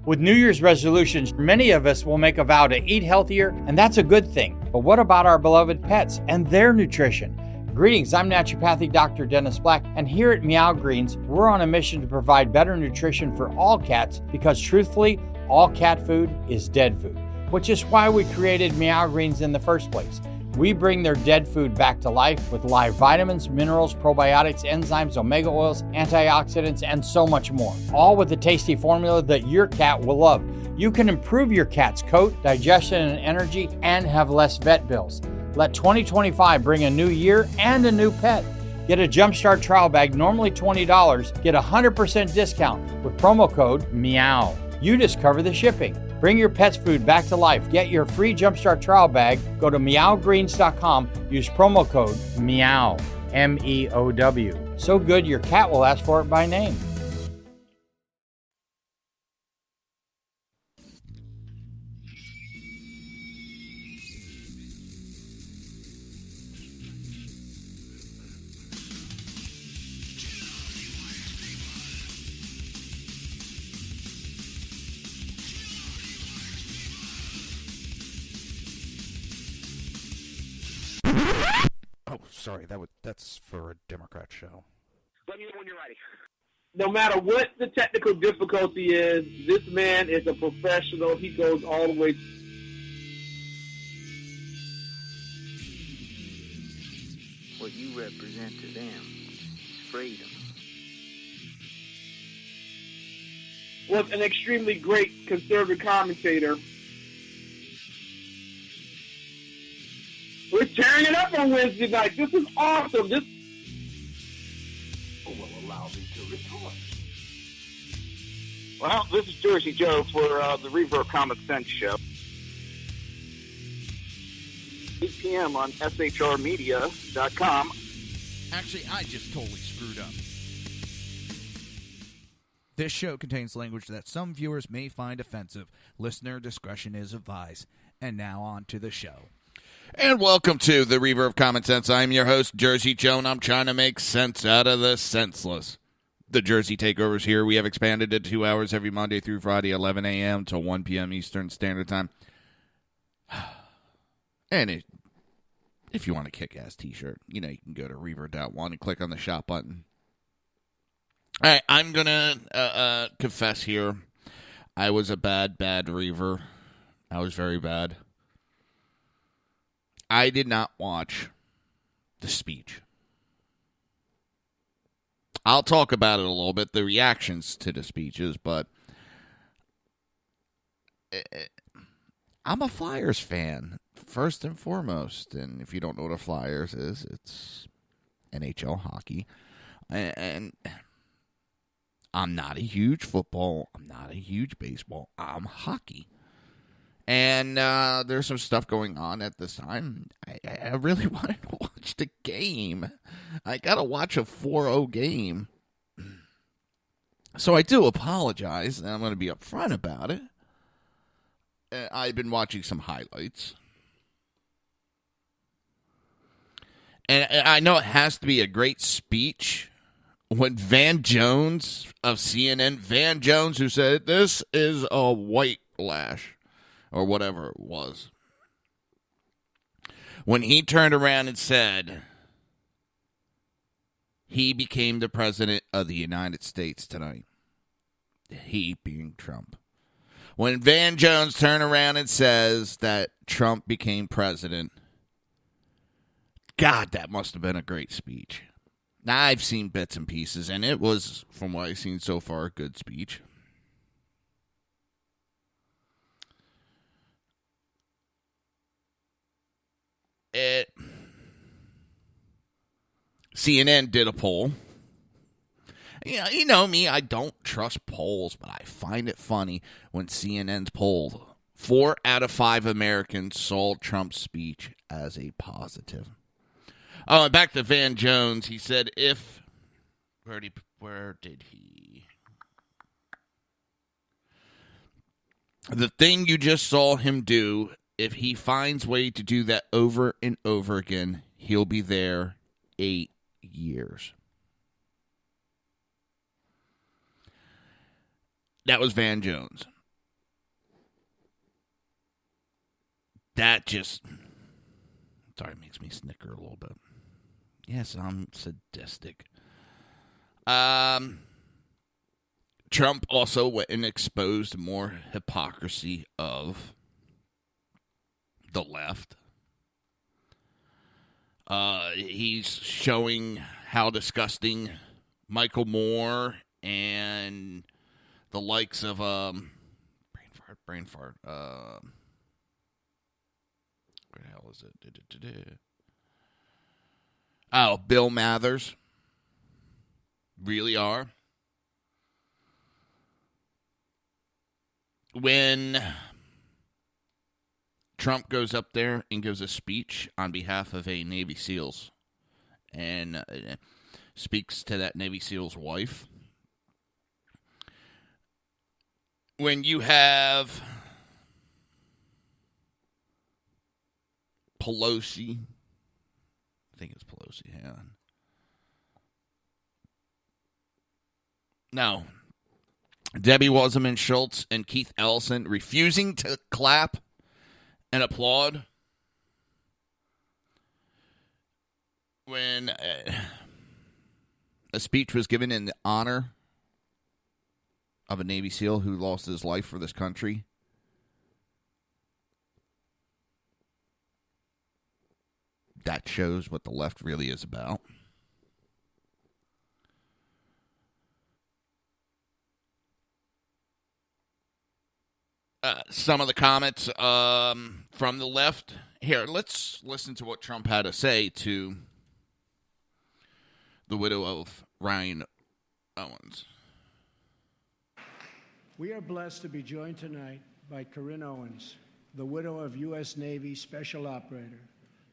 With New Year's resolutions, many of us will make a vow to eat healthier, and that's a good thing. But what about our beloved pets and their nutrition? Greetings, I'm naturopathic Dr. Dennis Black, and here at Meow Greens, we're on a mission to provide better nutrition for all cats because truthfully, all cat food is dead food, which is why we created Meow Greens in the first place. We bring their dead food back to life with live vitamins, minerals, probiotics, enzymes, omega oils, antioxidants, and so much more. All with a tasty formula that your cat will love. You can improve your cat's coat, digestion, and energy, and have less vet bills. Let 2025 bring a new year and a new pet. Get a Jumpstart trial bag, normally $20. Get a 100% discount with promo code MEOW. You just cover the shipping. Bring your pet's food back to life. Get your free Jumpstart trial bag. Go to meowgreens.com. Use promo code MEOW, MEOW. So good your cat will ask for it by name. Oh, sorry, that's for a Democrat show. Let me know when you're ready. No matter what the technical difficulty is, this man is a professional. He goes all the way. What you represent to them is freedom. Was an extremely great conservative commentator. We're tearing it up on Wednesday night. This is awesome. This will allow me to retort. Well, this is Jersey Joe for the Reaver Common Sense Show. 8 p.m. on shrmedia.com. Actually, I just totally screwed up. This show contains language that some viewers may find offensive. Listener discretion is advised. And now on to the show. And welcome to the Reaver of Common Sense. I'm your host, Jersey Joe, and I'm trying to make sense out of the senseless. The Jersey Takeover's here. We have expanded to 2 hours every Monday through Friday, 11 a.m. to 1 p.m. Eastern Standard Time. And if you want a kick-ass t-shirt, you can go to Reaver.one and click on the shop button. All right, I'm going to confess here. I was a bad Reaver. I was very bad. I did not watch the speech. I'll talk about it a little bit, the reactions to the speeches, but I'm a Flyers fan, first and foremost. And if you don't know what a Flyers is, it's NHL hockey. And I'm not a huge football. I'm not a huge baseball. I'm hockey. And there's some stuff going on at this time. I really wanted to watch the game. I got to watch a 4-0 game. So I do apologize, and I'm going to be upfront about it. I've been watching some highlights. And I know it has to be a great speech when Van Jones of CNN, Van Jones, who said, this is a white lash. Or whatever it was. When he turned around and said he became the president of the United States tonight. He being Trump. When Van Jones turned around and says that Trump became president. God, that must have been a great speech. Now, I've seen bits and pieces, and it was, from what I've seen so far, a good speech. CNN did a poll. You know me, I don't trust polls, but I find it funny when CNN's polled. 4 out of 5 Americans saw Trump's speech as a positive. Oh, and back to Van Jones. He said where did he? The thing you just saw him do, if he finds way to do that over and over again, he'll be there 8 years. That was Van Jones. that just, sorry, makes me snicker a little bit. Yes, I'm sadistic. Trump also went and exposed more hypocrisy of the left. He's showing how disgusting Michael Moore and the likes of brain fart. Where the hell is it? Oh, Bill Mathers really are. When Trump goes up there and gives a speech on behalf of a Navy SEALs and speaks to that Navy SEAL's wife, when you have Pelosi, I think it's Pelosi, hang on. No. Debbie Wasserman Schultz and Keith Ellison refusing to clap and applaud when a speech was given in the honor of a Navy SEAL who lost his life for this country. That shows what the left really is about. Some of the comments from the left. Here, let's listen to what Trump had to say to the widow of Ryan Owens. We are blessed to be joined tonight by Corinne Owens, the widow of U.S. Navy Special Operator,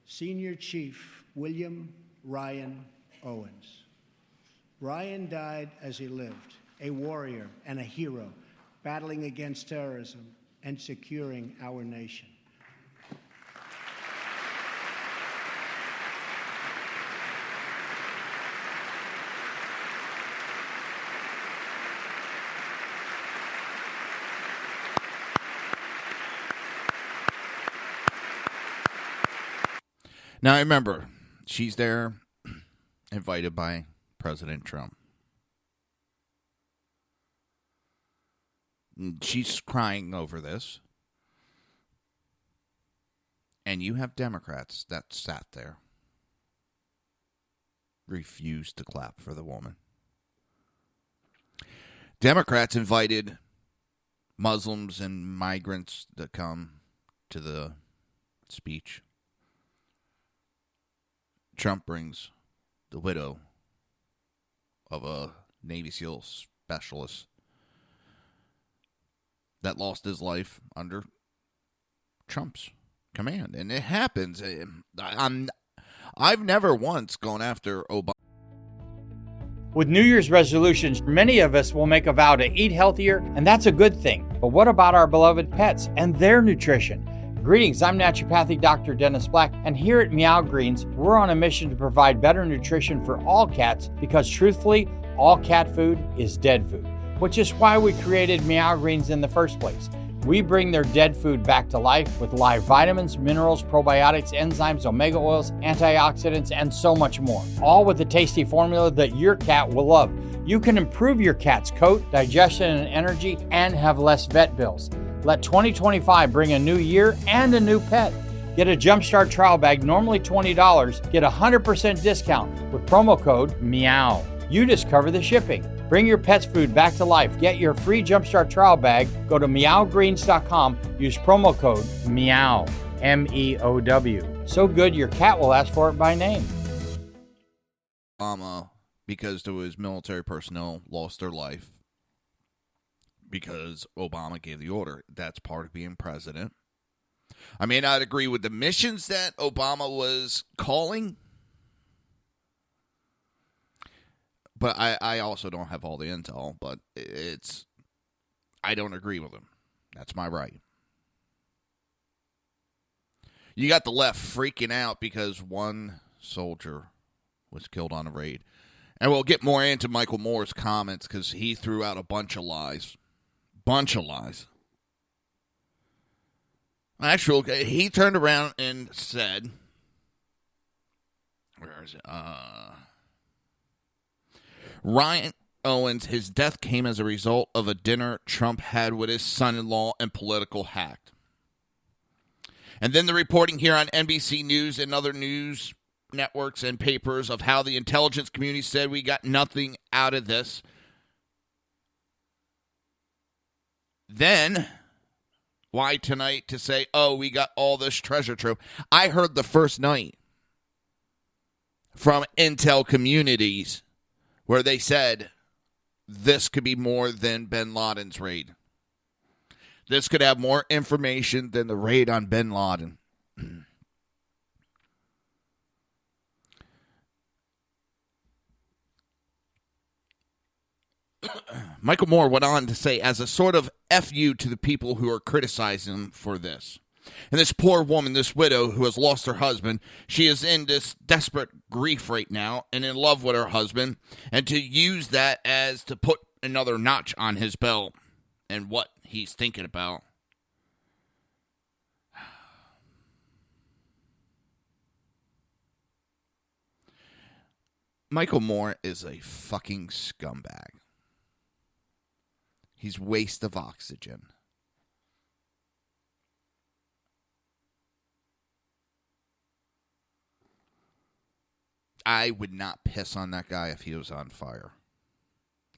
Senior Chief William Ryan Owens. Ryan died as he lived, a warrior and a hero, battling against terrorism and securing our nation. Now, remember, she's there invited by President Trump. She's crying over this. And you have Democrats that sat there, refused to clap for the woman. Democrats invited Muslims and migrants to come to the speech. Trump brings the widow of a Navy SEAL specialist that lost his life under Trump's command. And it happens. I've never once gone after Obama. With New Year's resolutions, many of us will make a vow to eat healthier, and that's a good thing. But what about our beloved pets and their nutrition? Greetings, I'm naturopathic Dr. Dennis Black, and here at Meow Greens, we're on a mission to provide better nutrition for all cats because truthfully, all cat food is dead food, which is why we created Meow Greens in the first place. We bring their dead food back to life with live vitamins, minerals, probiotics, enzymes, omega oils, antioxidants, and so much more. All with a tasty formula that your cat will love. You can improve your cat's coat, digestion, and energy, and have less vet bills. Let 2025 bring a new year and a new pet. Get a Jumpstart trial bag, normally $20. Get a 100% discount with promo code MEOW. You just cover the shipping. Bring your pet's food back to life. Get your free Jumpstart trial bag. Go to meowgreens.com. Use promo code MEOW. MEOW. So good your cat will ask for it by name. Obama, because there was military personnel lost their life because Obama gave the order. That's part of being president. I may not agree with the missions that Obama was calling, but I also don't have all the intel, but I don't agree with him. That's my right. You got the left freaking out because one soldier was killed on a raid. And we'll get more into Michael Moore's comments because he threw out a bunch of lies. Actually, he turned around and said, where is it? Ryan Owens, his death came as a result of a dinner Trump had with his son-in-law and political hack. And then the reporting here on NBC News and other news networks and papers of how the intelligence community said we got nothing out of this. Then, why tonight to say, oh, we got all this treasure trove? I heard the first night from intel communities where they said this could be more than bin Laden's raid. This could have more information than the raid on bin Laden. Michael Moore went on to say, as a sort of FU to the people who are criticizing him for this. And this poor woman, this widow who has lost her husband, she is in this desperate grief right now and in love with her husband. And to use that as to put another notch on his belt and what he's thinking about. Michael Moore is a fucking scumbag. He's waste of oxygen. I would not piss on that guy if he was on fire.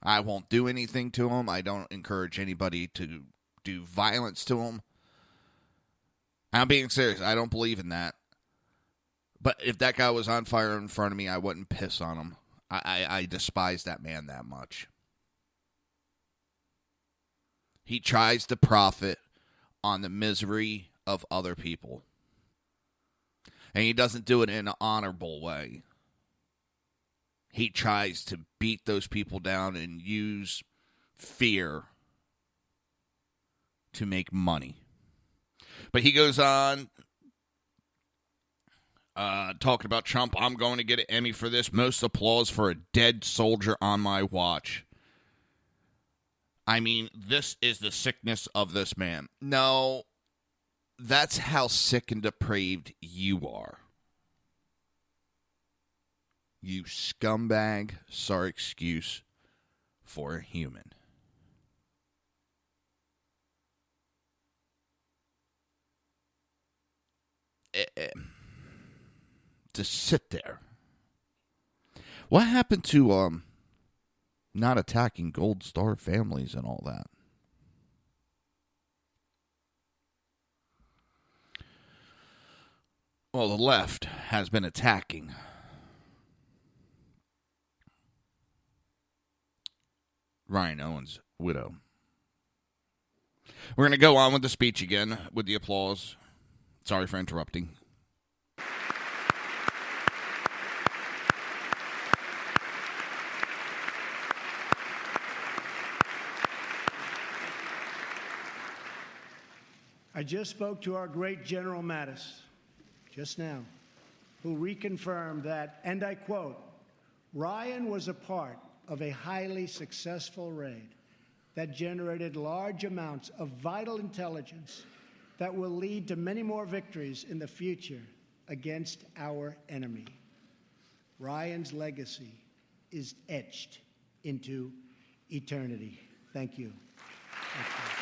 I won't do anything to him. I don't encourage anybody to do violence to him. I'm being serious. I don't believe in that. But if that guy was on fire in front of me, I wouldn't piss on him. I despise that man that much. He tries to profit on the misery of other people. And he doesn't do it in an honorable way. He tries to beat those people down and use fear to make money. But he goes on talking about Trump. I'm going to get an Emmy for this. Most applause for a dead soldier on my watch. I mean, this is the sickness of this man. No, that's how sick and depraved you are. You scumbag, sorry excuse for a human. To sit there. What happened to not attacking Gold Star families and all that? Well, the left has been attacking Ryan Owens' widow. We're going to go on with the speech again with the applause. Sorry for interrupting. I just spoke to our great General Mattis just now, who reconfirmed that, and I quote, Ryan was a part of a highly successful raid that generated large amounts of vital intelligence that will lead to many more victories in the future against our enemy. Ryan's legacy is etched into eternity. Thank you. Thank you.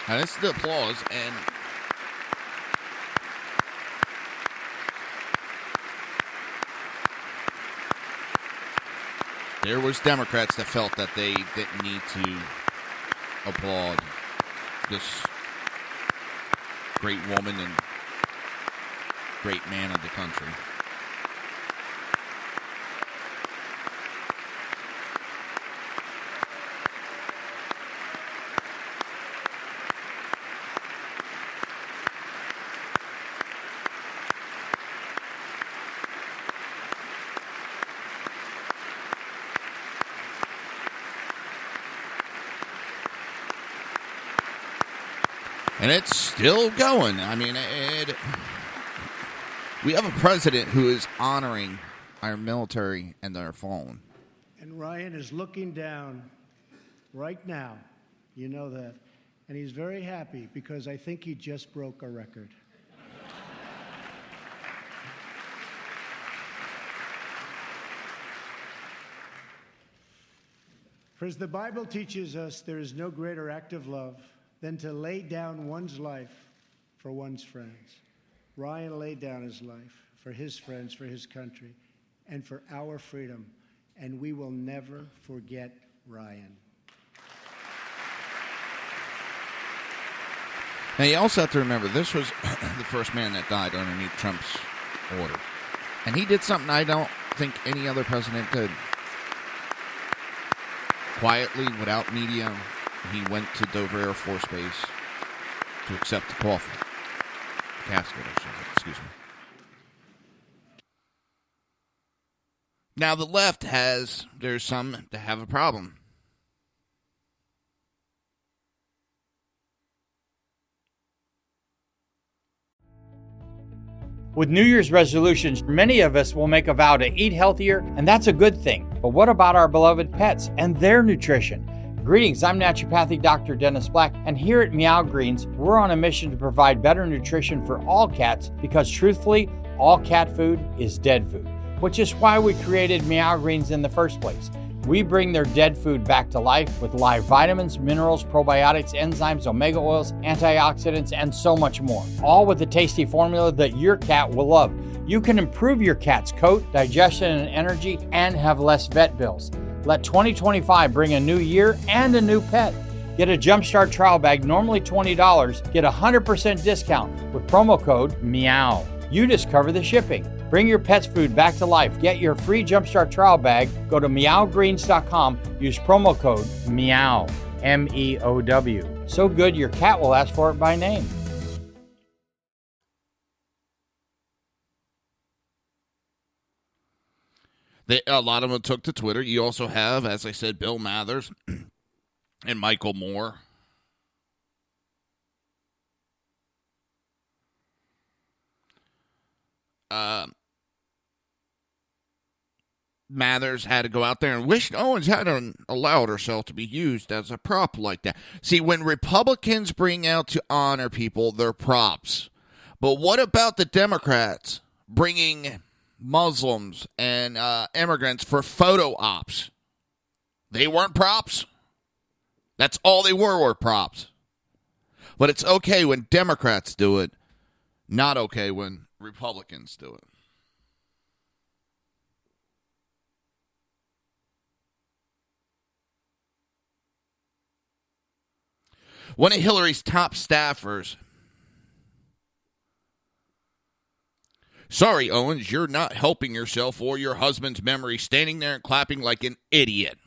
And this is the applause, and there was Democrats that felt that they didn't need to applaud this great woman and great man of the country. And it's still going. I mean, we have a president who is honoring our military and their fallen. And Ryan is looking down right now. You know that. And he's very happy because I think he just broke a record. For as the Bible teaches us, there is no greater act of love than to lay down one's life for one's friends. Ryan laid down his life for his friends, for his country, and for our freedom. And we will never forget Ryan. Now, you also have to remember, this was the first man that died underneath Trump's order. And he did something I don't think any other president did. Quietly, without media, he went to Dover Air Force Base to accept the coffin. Casket, excuse me. Now, the left there's some that have a problem. With New Year's resolutions, many of us will make a vow to eat healthier, and that's a good thing. But what about our beloved pets and their nutrition? Greetings, I'm naturopathic Dr. Dennis Black, and here at Meow Greens, we're on a mission to provide better nutrition for all cats because truthfully, all cat food is dead food, which is why we created Meow Greens in the first place. We bring their dead food back to life with live vitamins, minerals, probiotics, enzymes, omega oils, antioxidants, and so much more. All with a tasty formula that your cat will love. You can improve your cat's coat, digestion, and energy, and have less vet bills. Let 2025 bring a new year and a new pet. Get a Jumpstart trial bag, normally $20. Get a 100% discount with promo code MEOW. You just cover the shipping. Bring your pet's food back to life. Get your free Jumpstart trial bag. Go to meowgreens.com. Use promo code MEOW, MEOW. So good your cat will ask for it by name. A lot of them took to Twitter. You also have, as I said, Bill Mathers and Michael Moore. Mathers had to go out there and wish Owens hadn't allowed herself to be used as a prop like that. See, when Republicans bring out to honor people, they're props. But what about the Democrats bringing Muslims and immigrants for photo ops? They weren't props. That's all they were props. But it's okay when Democrats do it, not okay when Republicans do it. One of Hillary's top staffers. Sorry, Owens, you're not helping yourself or your husband's memory standing there and clapping like an idiot.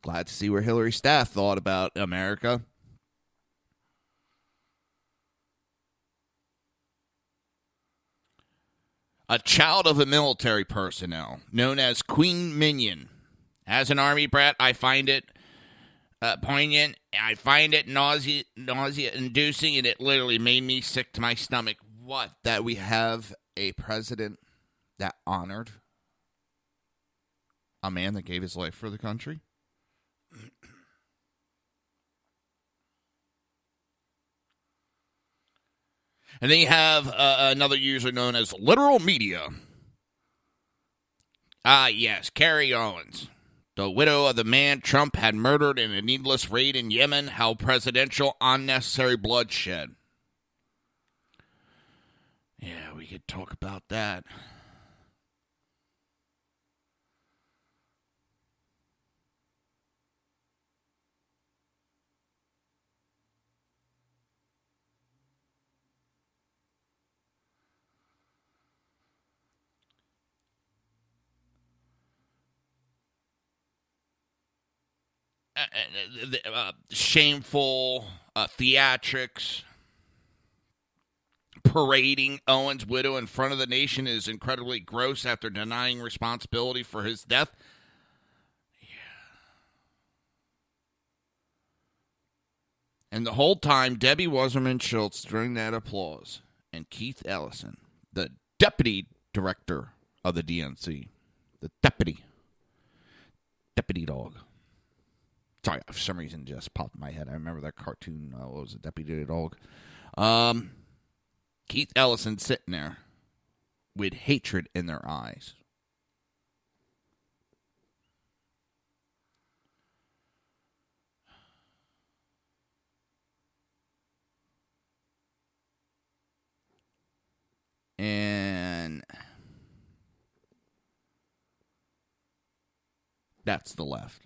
Glad to see where Hillary's staff thought about America. A child of a military personnel, known as Queen Minion. As an Army brat, I find it poignant. I find it nausea-inducing, and it literally made me sick to my stomach. What? That we have a president that honored a man that gave his life for the country? And then you have another user known as Literal Media. Yes, Carrie Owens, the widow of the man Trump had murdered in a needless raid in Yemen, how presidential unnecessary bloodshed. Yeah, we could talk about that. shameful theatrics. Parading Owens' widow in front of the nation is incredibly gross after denying responsibility for his death. And the whole time, Debbie Wasserman Schultz during that applause, and Keith Ellison, the deputy director of the DNC, the deputy dog. Sorry, for some reason, it just popped in my head. I remember that cartoon. What was it, Deputy Dog? Keith Ellison sitting there with hatred in their eyes. And that's the left.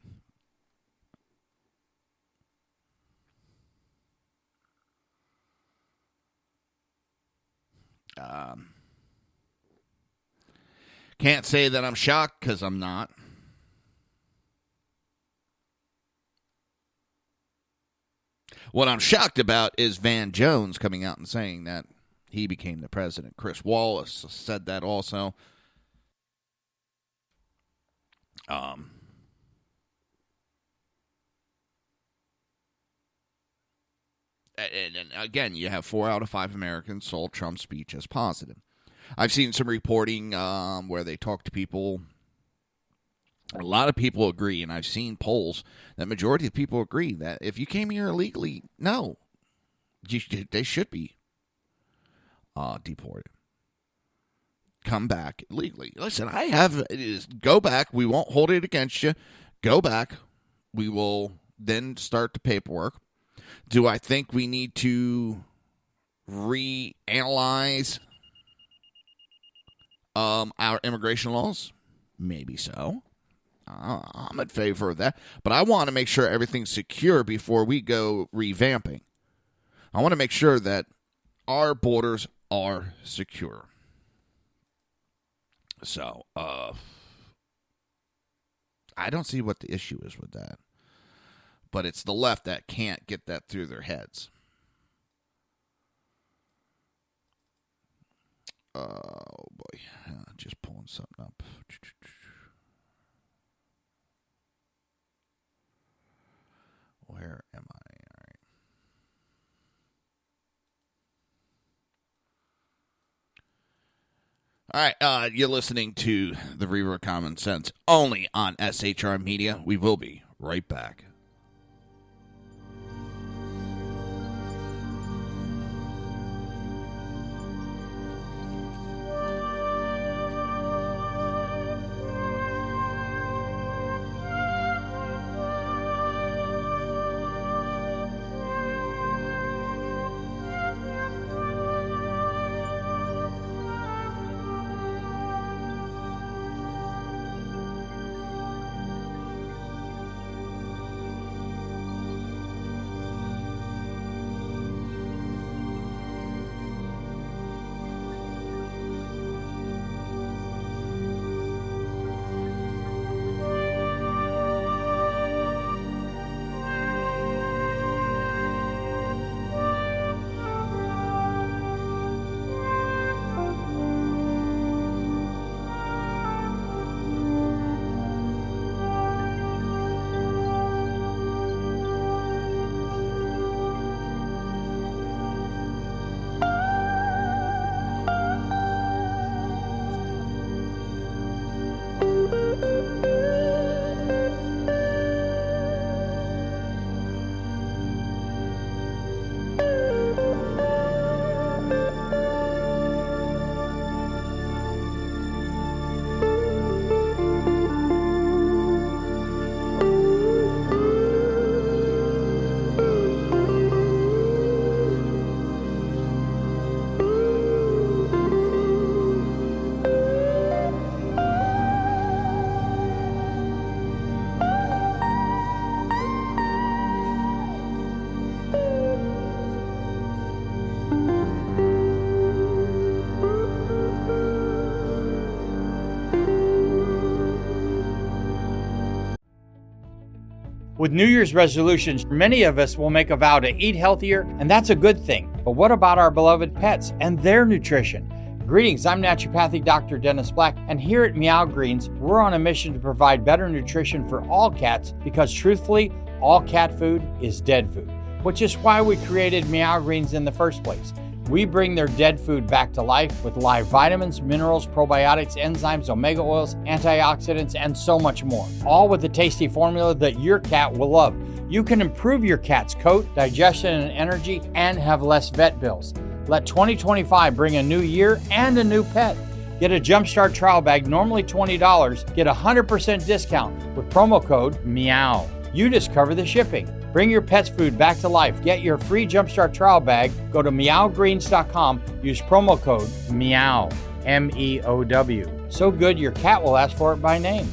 Can't say that I'm shocked because I'm not. What I'm shocked about is Van Jones coming out and saying that he became the president. Chris Wallace said that also. And again, you have 4 out of 5 Americans saw Trump's speech as positive. I've seen some reporting where they talk to people. A lot of people agree, and I've seen polls that majority of people agree that if you came here illegally, no, they should be deported. Come back legally. Listen, go back. We won't hold it against you. Go back. We will then start the paperwork. Do I think we need to reanalyze our immigration laws? Maybe so. I'm in favor of that. But I want to make sure everything's secure before we go revamping. I want to make sure that our borders are secure. So, I don't see what the issue is with that. But it's the left that can't get that through their heads. Oh, boy. Just pulling something up. Where am I? All right, you're listening to the Reaver Common Sense only on SHR Media. We will be right back. With New Year's resolutions, many of us will make a vow to eat healthier, and that's a good thing. But what about our beloved pets and their nutrition? Greetings, I'm naturopathic Dr. Dennis Black, and here at Meow Greens, we're on a mission to provide better nutrition for all cats because truthfully, all cat food is dead food, which is why we created Meow Greens in the first place. We bring their dead food back to life with live vitamins, minerals, probiotics, enzymes, omega oils, antioxidants, and so much more. All with a tasty formula that your cat will love. You can improve your cat's coat, digestion, and energy, and have less vet bills. Let 2025 bring a new year and a new pet. Get a Jumpstart trial bag, normally $20. Get a 100% discount with promo code MEOW. You just cover the shipping. Bring your pet's food back to life. Get your free Jumpstart trial bag. Go to meowgreens.com. Use promo code MEOW, MEOW. So good your cat will ask for it by name.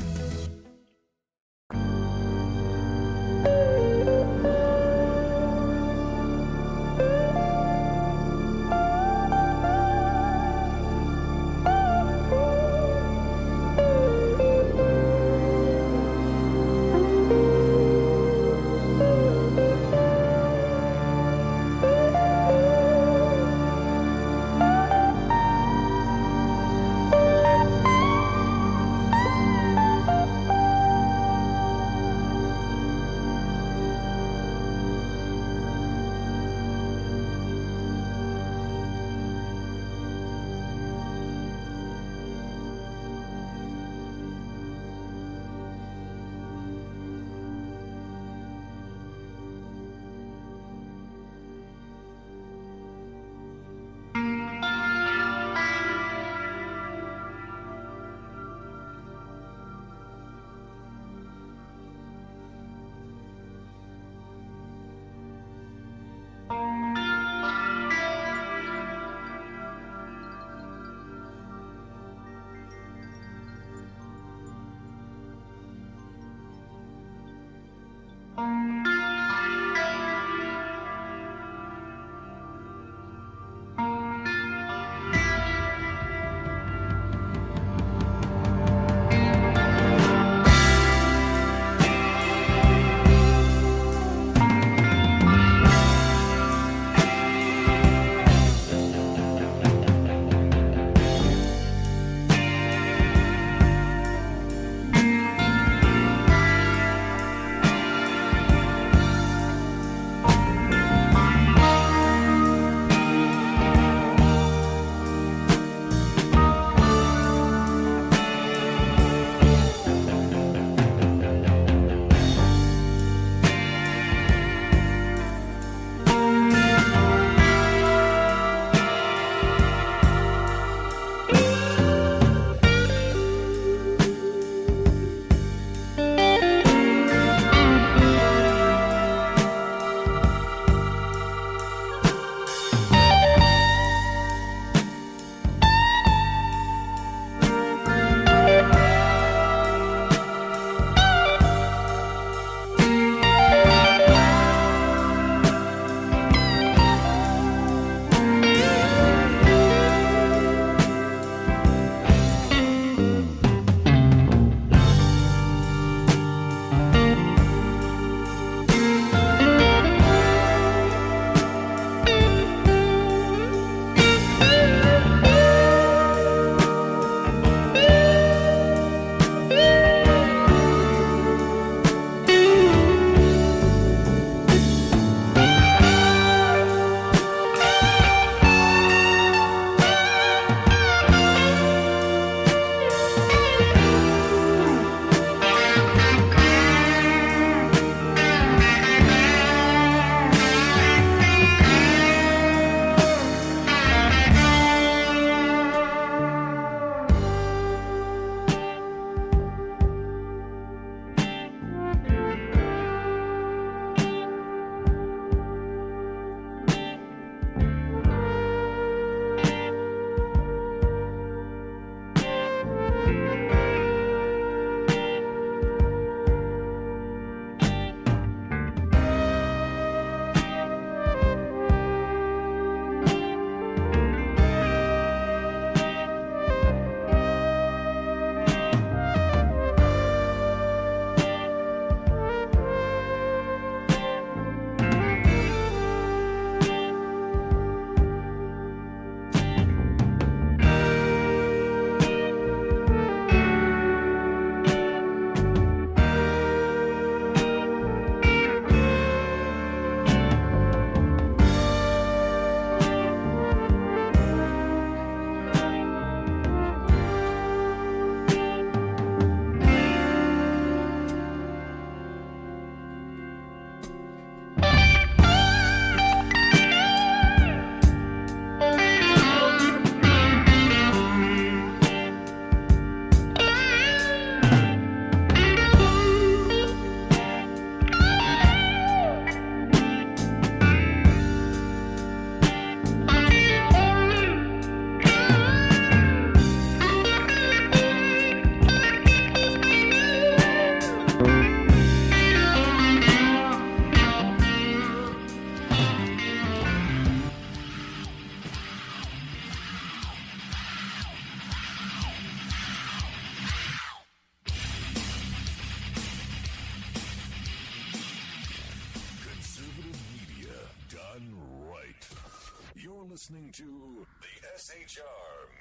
listening to the SHR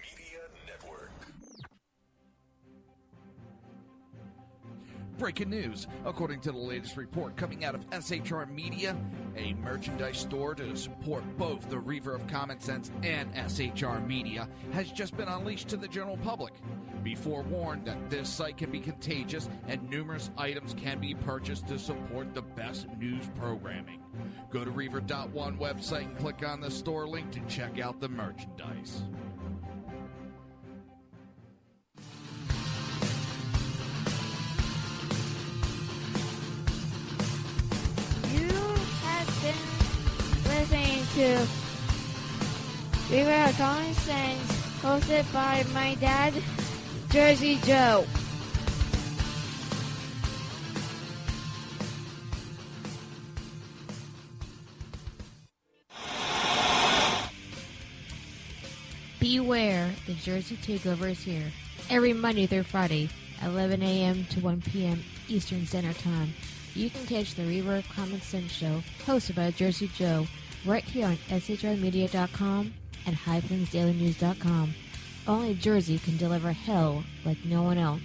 Media Network. Breaking news. According to the latest report coming out of SHR Media, a merchandise store to support both the Reaver of Common Sense and SHR Media has just been unleashed to the general public. Be forewarned that this site can be contagious and numerous items can be purchased to support the best news programming. Go to Reaver.one website and click on the store link to check out the merchandise. Listening to Reaver of Common Sense, hosted by my dad, Jersey Joe. Beware, the Jersey Takeover is here. Every Monday through Friday, 11 a.m. to 1 p.m. Eastern Standard Time. You can catch the Reaver of Common Sense show, hosted by Jersey Joe, right here on shrmedia.com and highplainsdailynews.com. Only Jersey can deliver hell like no one else,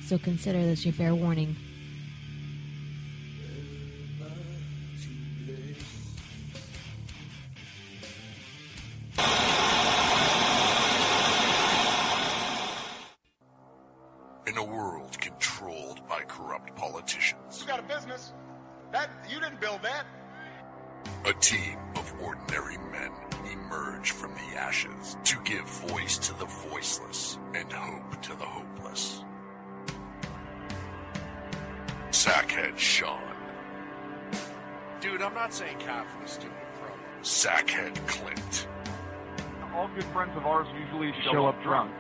so consider this your fair warning. In a world controlled by corrupt politicians, You got a business. You didn't build that. a team of ordinary men emerge from the ashes to give voice to the voiceless and hope to the hopeless. Sackhead Sean. Dude, I'm not saying Catherine is stupid, bro. Sackhead Clint. All good friends of ours usually show up drunk.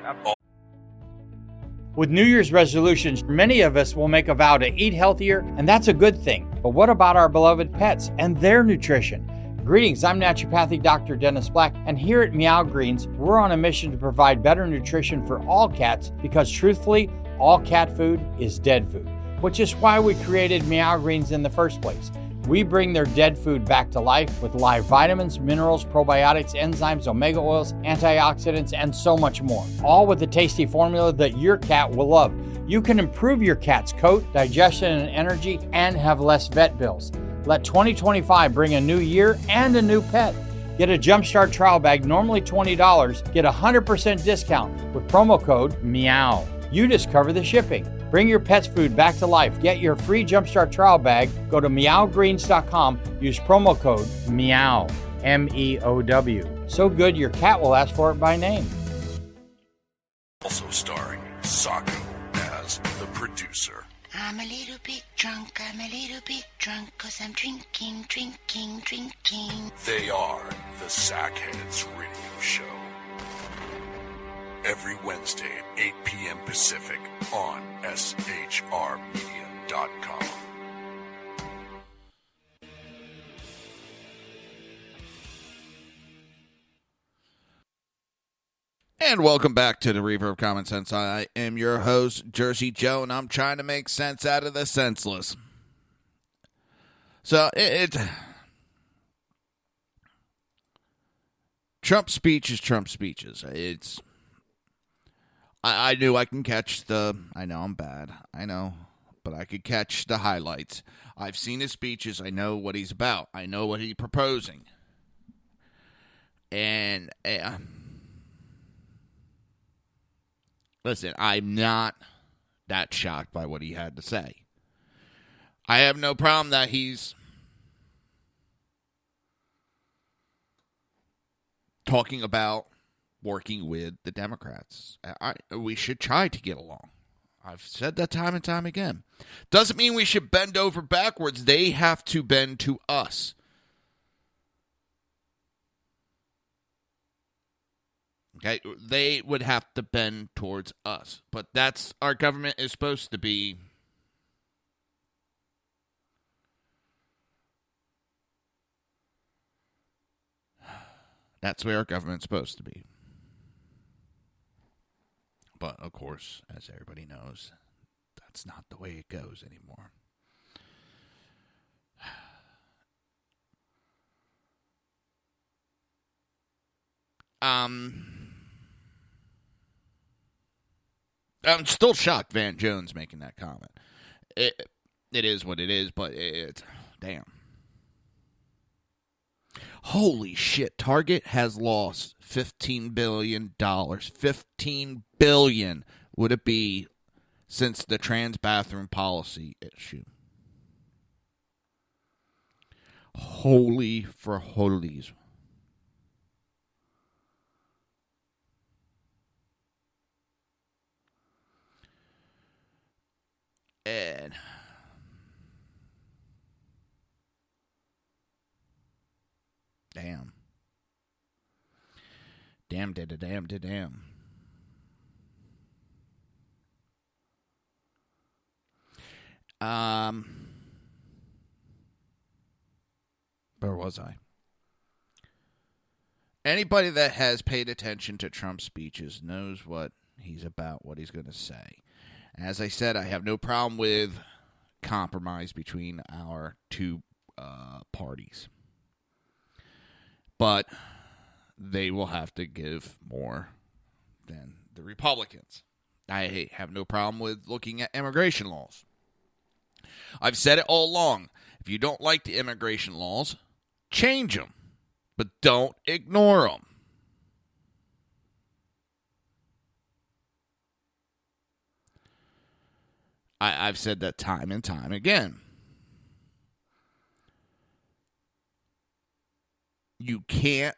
With New Year's resolutions, many of us will make a vow to eat healthier, and that's a good thing. But what about our beloved pets and their nutrition? Greetings, I'm naturopathic Dr. Dennis Black, and here at Meow Greens, we're on a mission to provide better nutrition for all cats because truthfully, all cat food is dead food, which is why we created Meow Greens in the first place. We bring their dead food back to life with live vitamins, minerals, probiotics, enzymes, omega oils, antioxidants, and so much more. All with a tasty formula that your cat will love. You can improve your cat's coat, digestion, and energy, and have less vet bills. Let 2025 bring a new year and a new pet. Get a Jumpstart trial bag, normally $20. Get a 100% discount with promo code MEOW. You just cover the shipping. Bring your pet's food back to life. Get your free Jumpstart trial bag. Go to meowgreens.com. Use promo code MEOW. MEOW. So good your cat will ask for it by name. Also starring Sako as the producer. I'm a little bit drunk, 'cause I'm drinking. They are the Sackheads Radio Show. Every Wednesday at 8 p.m. Pacific on shrmedia.com. And welcome back to the Reaver of Common Sense. I am your host, Jersey Joe, and I'm trying to make sense out of the senseless. So, Trump speech is Trump speeches. I knew I can catch I know I'm bad. I know. But I could catch the highlights. I've seen his speeches. I know what he's about. I know what he's proposing. And, listen, I'm not that shocked by what he had to say. I have no problem that he's talking about working with the Democrats. We should try to get along. I've said that time and time again. Doesn't mean we should bend over backwards. They have to bend to us. Okay, they would have to bend towards us. But that's our government is supposed to be. That's where our government's supposed to be. But, of course, as everybody knows, that's not the way it goes anymore. I'm still shocked Van Jones making that comment. It is what it is, but it's damn. Holy shit, Target has lost $15 billion. $15 billion would it be since the trans bathroom policy issue. Holy for holies. And damn. Where was I? Anybody that has paid attention to Trump's speeches knows what he's about, what he's going to say. As I said, I have no problem with compromise between our two parties. But they will have to give more than the Republicans. I have no problem with looking at immigration laws. I've said it all along. If you don't like the immigration laws, change them. But don't ignore them. I've said that time and time again. You can't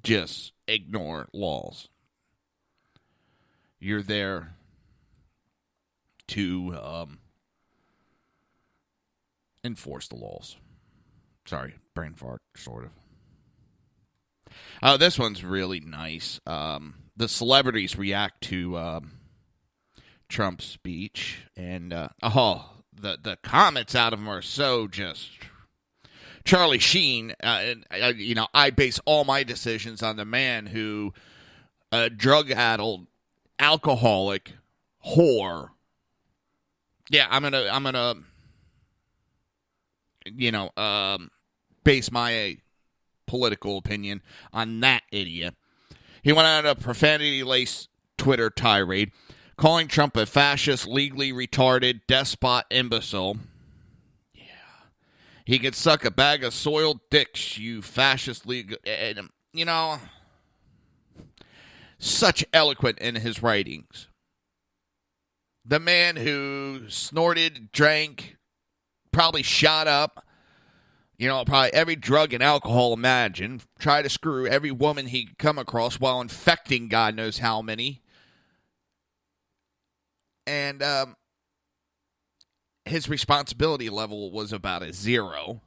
just ignore laws. You're there to enforce the laws. Sorry, brain fart, sort of. This one's really nice. The celebrities react to Trump's speech, and the comments out of them are so just. Charlie Sheen, I base all my decisions on the man who, drug-addled, alcoholic, whore. Yeah, I'm gonna, base my political opinion on that idiot. He went on a profanity-laced Twitter tirade, calling Trump a fascist, legally retarded, despot, imbecile. Yeah. He could suck a bag of soiled dicks, you fascist legal... such eloquent in his writings. The man who snorted, drank, probably shot up, probably every drug and alcohol imagined, tried to screw every woman he could come across while infecting God knows how many. And his responsibility level was about a 0.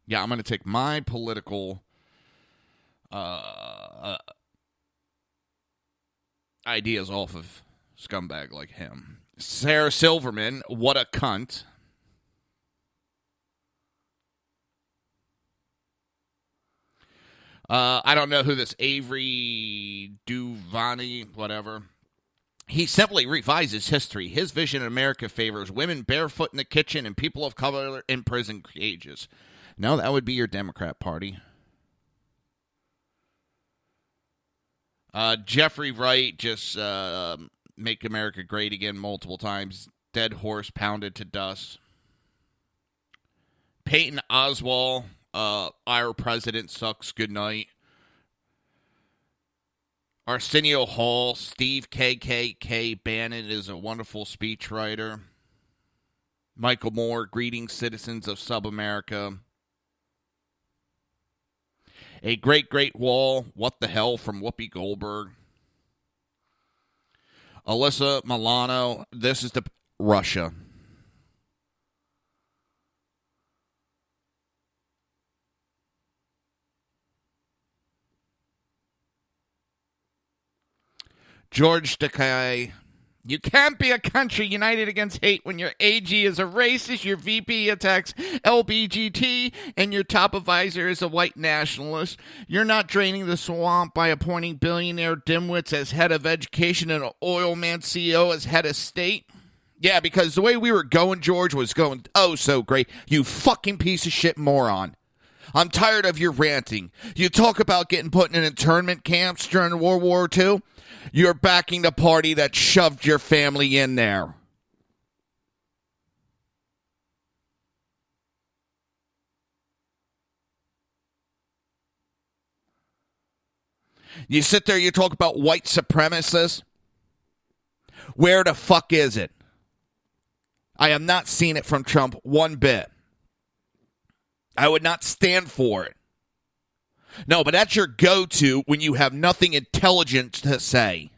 Yeah, I'm going to take my political ideas off of scumbag like him. Sarah Silverman, what a cunt. I don't know who this Avery Duvani, whatever. He simply revises history. His vision in America favors women barefoot in the kitchen and people of color in prison cages. No, that would be your Democrat Party. Jeffrey Wright, just make America great again multiple times. Dead horse pounded to dust. Peyton Oswald, our president sucks, good night. Arsenio Hall, Steve KKK Bannon is a wonderful speechwriter. Michael Moore, greetings citizens of Sub-America. A Great Great Wall, what the hell, from Whoopi Goldberg. Alyssa Milano, this is the Russia. George Takei, you can't be a country united against hate when your AG is a racist, your VP attacks LBGT, and your top advisor is a white nationalist. You're not draining the swamp by appointing billionaire dimwits as head of education and an oil man CEO as head of state. Yeah, because the way we were going, George, was going oh so great. You fucking piece of shit moron. I'm tired of your ranting. You talk about getting put in internment camps during World War II. You're backing the party that shoved your family in there. You sit there, you talk about white supremacists. Where the fuck is it? I have not seen it from Trump one bit. I would not stand for it. No, but that's your go-to when you have nothing intelligent to say.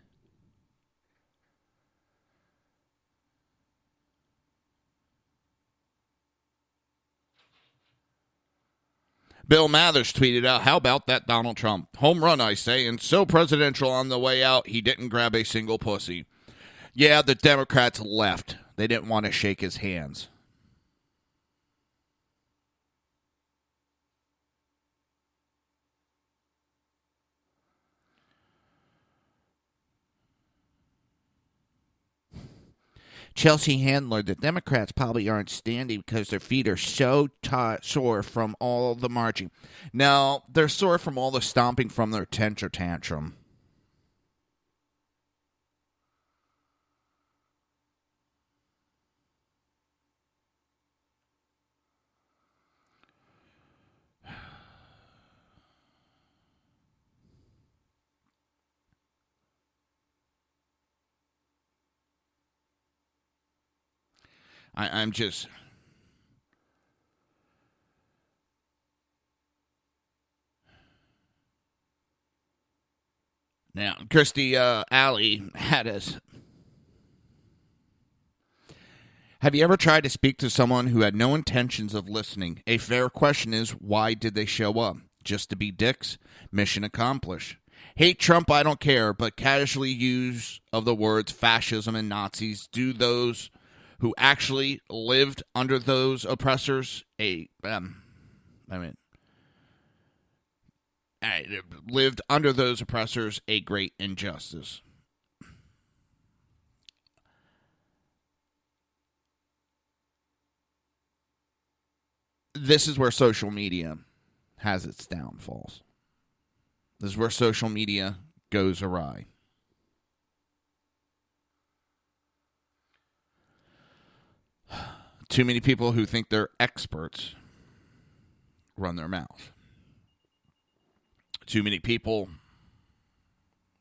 Bill Mathers tweeted out, how about that Donald Trump? Home run, I say, and so presidential on the way out, he didn't grab a single pussy. Yeah, the Democrats left. They didn't want to shake his hands. Chelsea Handler, the Democrats probably aren't standing because their feet are so sore from all the marching. No, they're sore from all the stomping from their temper tantrum. I'm just... Now, Kirstie Alley had us. Have you ever tried to speak to someone who had no intentions of listening? A fair question is, why did they show up? Just to be dicks? Mission accomplished. Hate Trump, I don't care, but casually use of the words fascism and Nazis do those who actually lived under those oppressors lived under those oppressors a great injustice. This is where social media has its downfalls. This is where social media goes awry. Too many people who think they're experts run their mouth. Too many people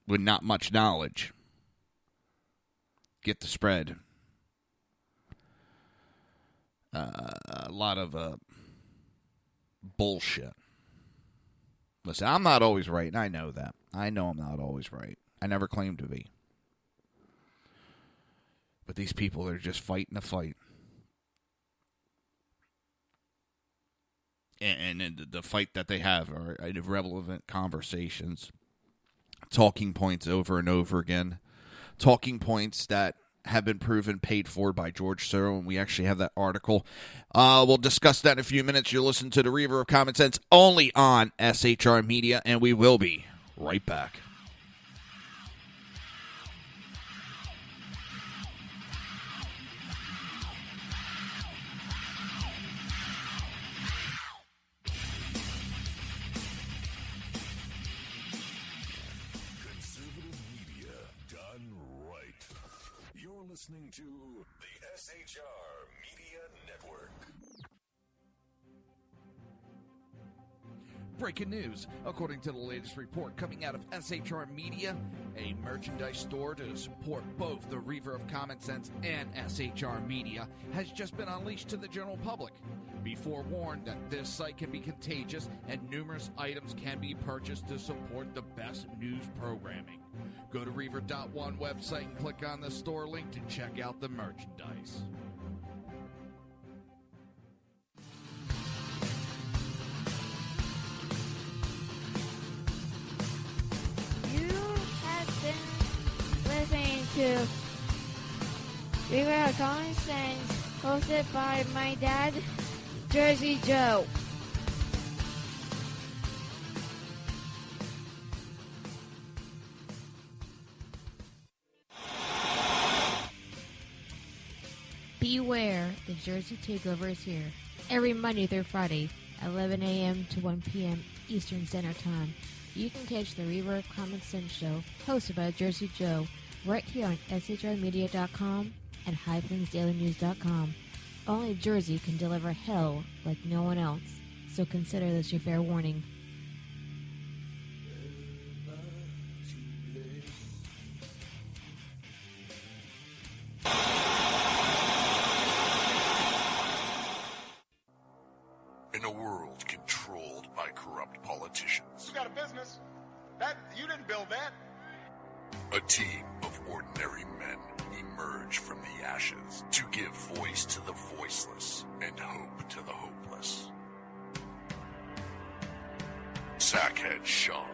with not much knowledge get to spread a lot of bullshit. Listen, I'm not always right, and I know that. I know I'm not always right. I never claimed to be. But these people are just fighting a fight. And the fight that they have are irrelevant conversations, talking points over and over again, talking points that have been proven paid for by George Soros, and we actually have that article. We'll discuss that in a few minutes. You'll listen to the Reaver of Common Sense only on SHR Media, and we will be right back. Listening to the SHR Media Network. Breaking news. According to the latest report coming out of SHR Media, a merchandise store to support both the Reaver of Common Sense and SHR Media has just been unleashed to the general public. Be forewarned that this site can be contagious and numerous items can be purchased to support the best news programming. Go to Reaver.one website and click on the store link to check out the merchandise. You have been listening to Reaver of Common Sense, hosted by my dad, Jersey Joe. Beware, the Jersey Takeover is here. Every Monday through Friday, 11 a.m. to 1 p.m. Eastern Standard Time. You can catch the Reaver of Common Sense show, hosted by Jersey Joe, right here on shrmedia.com and highplainsdailynews.com. Only Jersey can deliver hell like no one else, so consider this your fair warning. In a world controlled by corrupt politicians, You got a business. That you didn't build that. a team of ordinary men emerge from the ashes to give voice to the voiceless and hope to the hopeless. Sackhead Sean,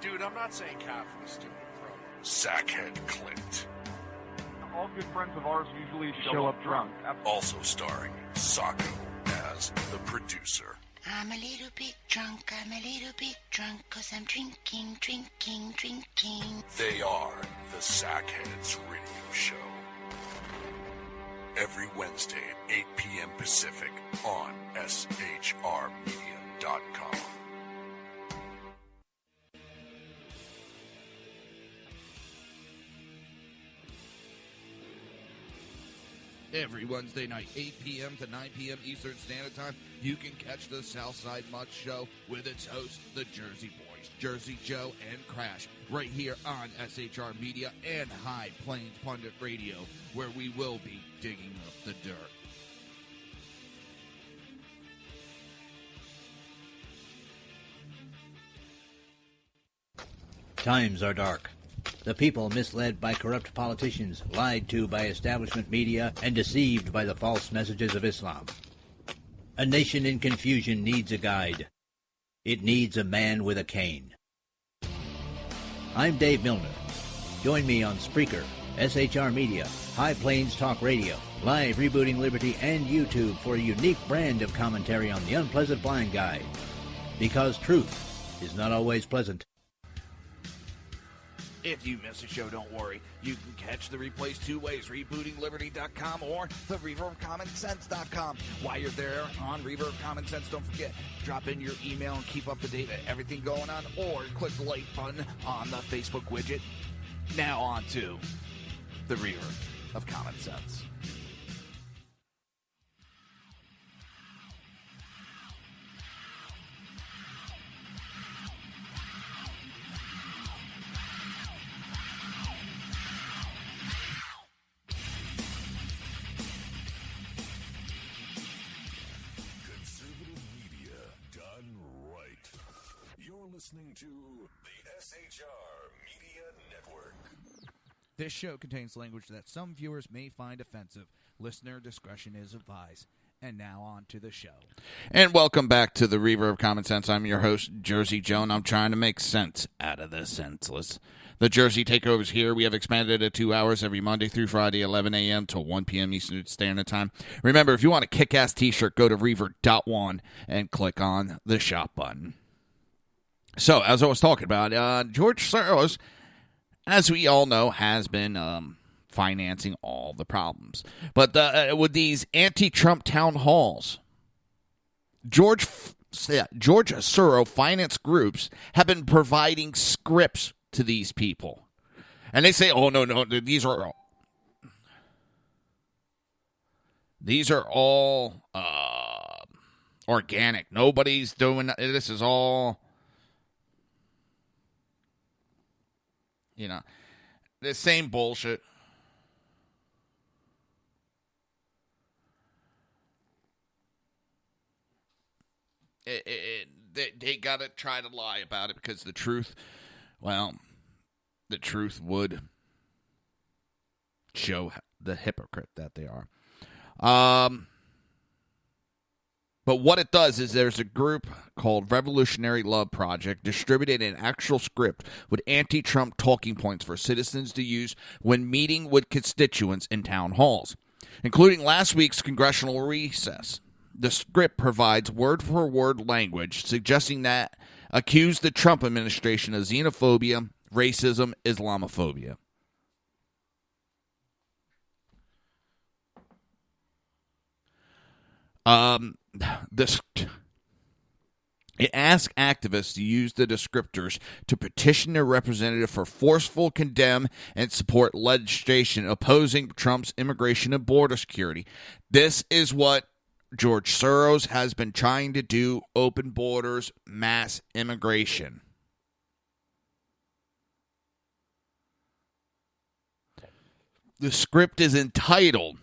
Dude, I'm not saying coffee, stupid pro. Sackhead Clint, All good friends of ours usually show up drunk. also starring Sacco as the producer. I'm a little bit drunk, I'm a little bit drunk, 'cause I'm drinking, drinking, drinking. They are the Sackheads Radio Show. Every Wednesday at 8 p.m. Pacific on shrmedia.com. Every Wednesday night, 8 p.m. to 9 p.m. Eastern Standard Time, you can catch the Southside Mutt Show with its host, the Jersey Boys, Jersey Joe and Crash, right here on SHR Media and High Plains Pundit Radio, where we will be digging up the dirt. Times are dark. The people misled by corrupt politicians, lied to by establishment media, and deceived by the false messages of Islam. A nation in confusion needs a guide. It needs a man with a cane. I'm Dave Milner. Join me on Spreaker, SHR Media, High Plains Talk Radio, Live Rebooting Liberty, and YouTube for a unique brand of commentary on the unpleasant blind guy. Because truth is not always pleasant. If you miss a show, don't worry. You can catch the replays two ways, rebootingliberty.com or the reverofcommonsense.com. While you're there on Reaver of Common Sense, don't forget, drop in your email and keep up to date with everything going on, or click the like button on the Facebook widget. Now on to the Reaver of Common Sense. Listening to the SHR Media Network. This show contains language that some viewers may find offensive. Listener discretion is advised. And now on to the show. And welcome back to the Reaver of Common Sense. I'm your host, Jersey Joe, and I'm trying to make sense out of the senseless. The Jersey Takeover's here. We have expanded it to 2 hours every Monday through Friday, 11 a.m. to 1 p.m. Eastern Standard Time. Remember, if you want a kick-ass t-shirt, go to Reaver.one and click on the shop button. So, as I was talking about, George Soros, as we all know, has been financing all the problems. But with these anti-Trump town halls, George Soros finance groups have been providing scripts to these people. And they say, oh, no, these are all organic. Nobody's doing this. Is all... You know, the same bullshit. They got to try to lie about it because the truth would show the hypocrite that they are. But what it does is there's a group called Revolutionary Love Project distributed an actual script with anti-Trump talking points for citizens to use when meeting with constituents in town halls, including last week's congressional recess. The script provides word-for-word language suggesting that accuse the Trump administration of xenophobia, racism, Islamophobia. This it asks activists to use the descriptors to petition their representative for forceful condemn and support legislation opposing Trump's immigration and border security. This is what George Soros has been trying to do: open borders, mass immigration. The script is entitled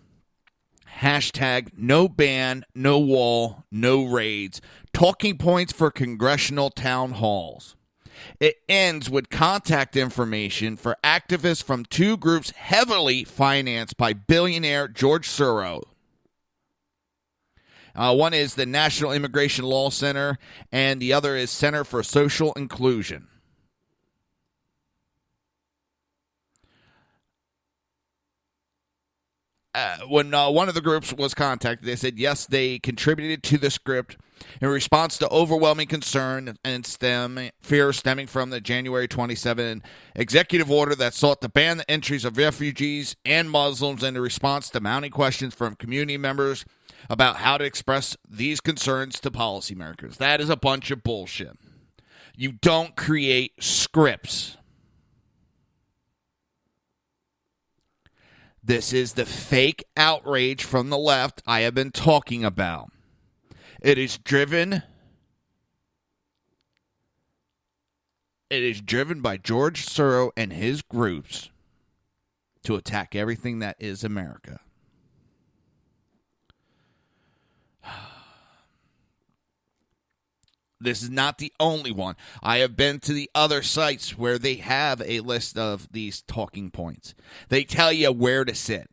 #No Ban, No Wall, No Raids, Talking Points for Congressional Town Halls. It ends with contact information for activists from two groups heavily financed by billionaire George Soros. One is the National Immigration Law Center, and the other is Center for Social Inclusion. When one of the groups was contacted, they said, yes, they contributed to the script in response to overwhelming concern and fear stemming from the January 27 executive order that sought to ban the entries of refugees and Muslims, and in response to mounting questions from community members about how to express these concerns to policymakers. That is a bunch of bullshit. You don't create scripts. This is the fake outrage from the left I have been talking about. It is driven by George Soros and his groups to attack everything that is America. This is not the only one. I have been to the other sites where they have a list of these talking points. They tell you where to sit.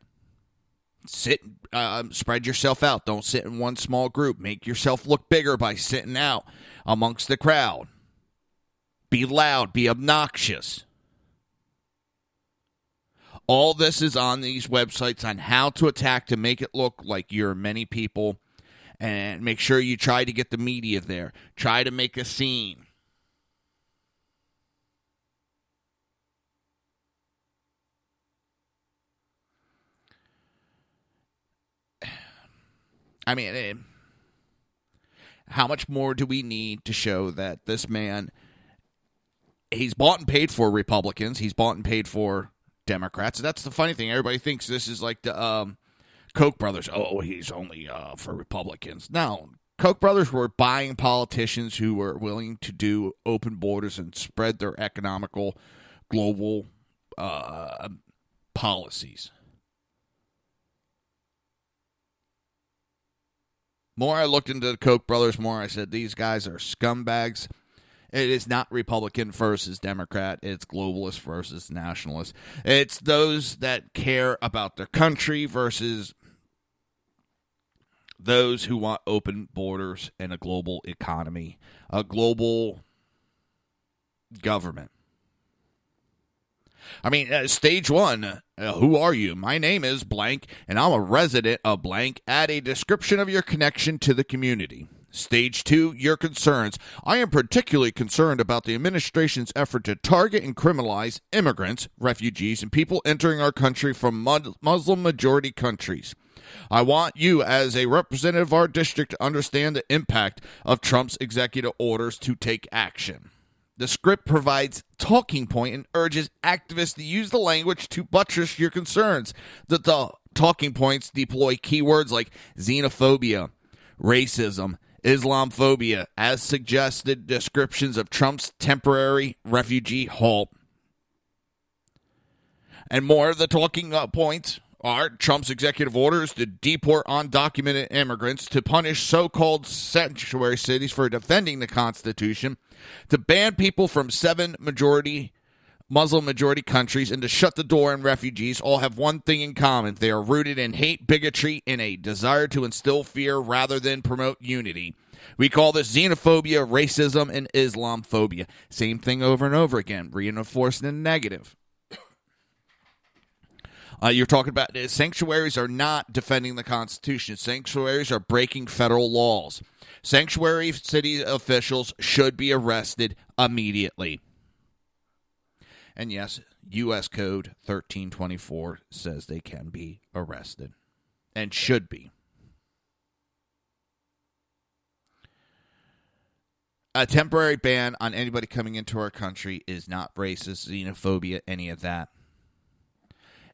Spread yourself out. Don't sit in one small group. Make yourself look bigger by sitting out amongst the crowd. Be loud. Be obnoxious. All this is on these websites on how to attack to make it look like you're many people. And make sure you try to get the media there. Try to make a scene. I mean, how much more do we need to show that this man, he's bought and paid for Republicans. He's bought and paid for Democrats. That's the funny thing. Everybody thinks this is like the Koch brothers. Oh, he's only for Republicans. No, Koch brothers were buying politicians who were willing to do open borders and spread their economical global policies. More I looked into the Koch brothers, more I said these guys are scumbags. It is not Republican versus Democrat. It's globalist versus nationalist. It's those that care about their country versus those who want open borders and a global economy, a global government. I mean, stage one, who are you? My name is blank, and I'm a resident of blank. Add a description of your connection to the community. Stage two, your concerns. I am particularly concerned about the administration's effort to target and criminalize immigrants, refugees, and people entering our country from Muslim-majority countries. I want you, as a representative of our district, to understand the impact of Trump's executive orders to take action. The script provides talking point and urges activists to use the language to buttress your concerns. The talking points deploy keywords like xenophobia, racism, Islamophobia, as suggested descriptions of Trump's temporary refugee halt. And more of the talking points are Trump's executive orders to deport undocumented immigrants, to punish so-called sanctuary cities for defending the Constitution, to ban people from 7 Muslim-majority countries, and to shut the door on refugees, all have one thing in common. They are rooted in hate, bigotry, and a desire to instill fear rather than promote unity. We call this xenophobia, racism, and Islamophobia. Same thing over and over again, reinforcing the negative. You're talking about sanctuaries are not defending the Constitution. Sanctuaries are breaking federal laws. Sanctuary city officials should be arrested immediately. And yes, U.S. Code 1324 says they can be arrested and should be. A temporary ban on anybody coming into our country is not racist, xenophobia, any of that.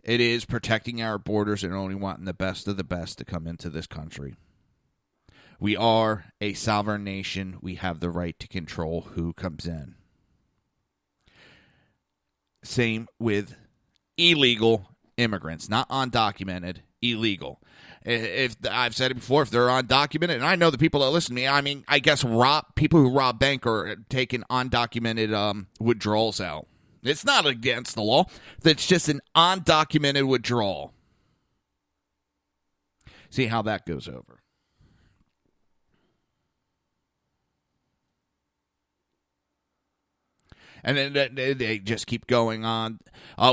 It is protecting our borders and only wanting the best of the best to come into this country. We are a sovereign nation. We have the right to control who comes in. Same with illegal immigrants, not undocumented, illegal. If I've said it before, if they're undocumented, and I know the people that listen to me, I mean, I guess people who rob bank are taking undocumented withdrawals out. It's not against the law. It's just an undocumented withdrawal. See how that goes over. And then they just keep going on.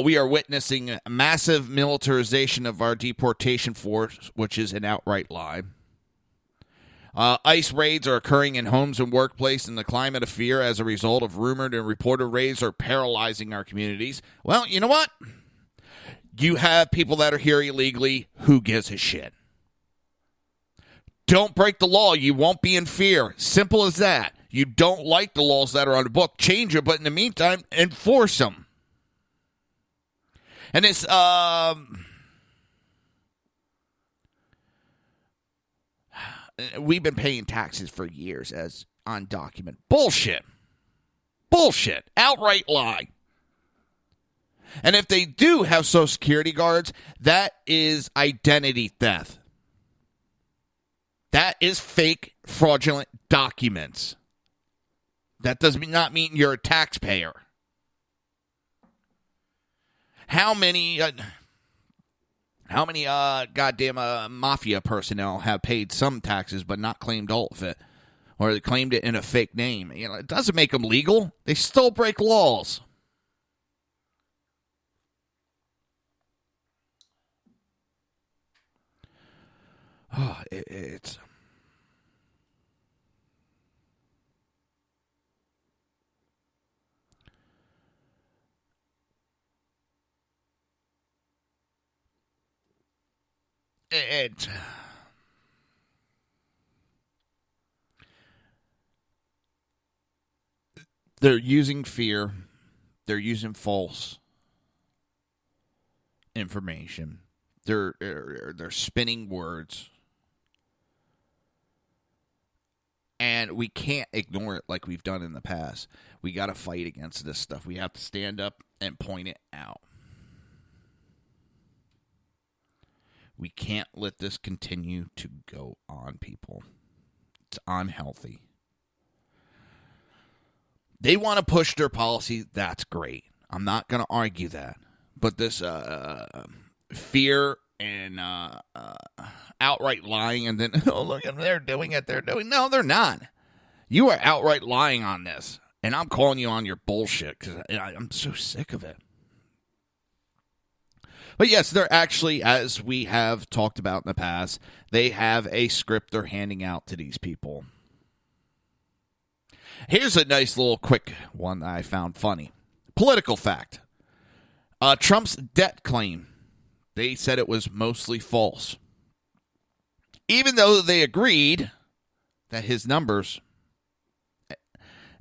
We are witnessing a massive militarization of our deportation force, which is an outright lie. ICE raids are occurring in homes and workplaces, and the climate of fear as a result of rumored and reported raids are paralyzing our communities. Well, you know what? You have people that are here illegally. Who gives a shit? Don't break the law. You won't be in fear. Simple as that. You don't like the laws that are on the book, change it, but in the meantime, enforce them. And it's, we've been paying taxes for years as undocumented. Bullshit. Bullshit. Outright lie. And if they do have Social Security guards, that is identity theft. That is fake, fraudulent documents. That does not mean you're a taxpayer. How many goddamn mafia personnel have paid some taxes but not claimed all of it? Or they claimed it in a fake name? You know, it doesn't make them legal. They still break laws. Oh, it's... They're using fear. They're using false information. They're spinning words. And we can't ignore it like we've done in the past. We got to fight against this stuff. We have to stand up and point it out. We can't let this continue to go on, people. It's unhealthy. They want to push their policy. That's great. I'm not going to argue that. But this fear and outright lying and then, oh, look, they're doing it. No, they're not. You are outright lying on this. And I'm calling you on your bullshit because I'm so sick of it. But yes, they're actually, as we have talked about in the past, they have a script they're handing out to these people. Here's a nice little quick one that I found funny. Political fact. Trump's debt claim. They said it was mostly false. Even though they agreed that his numbers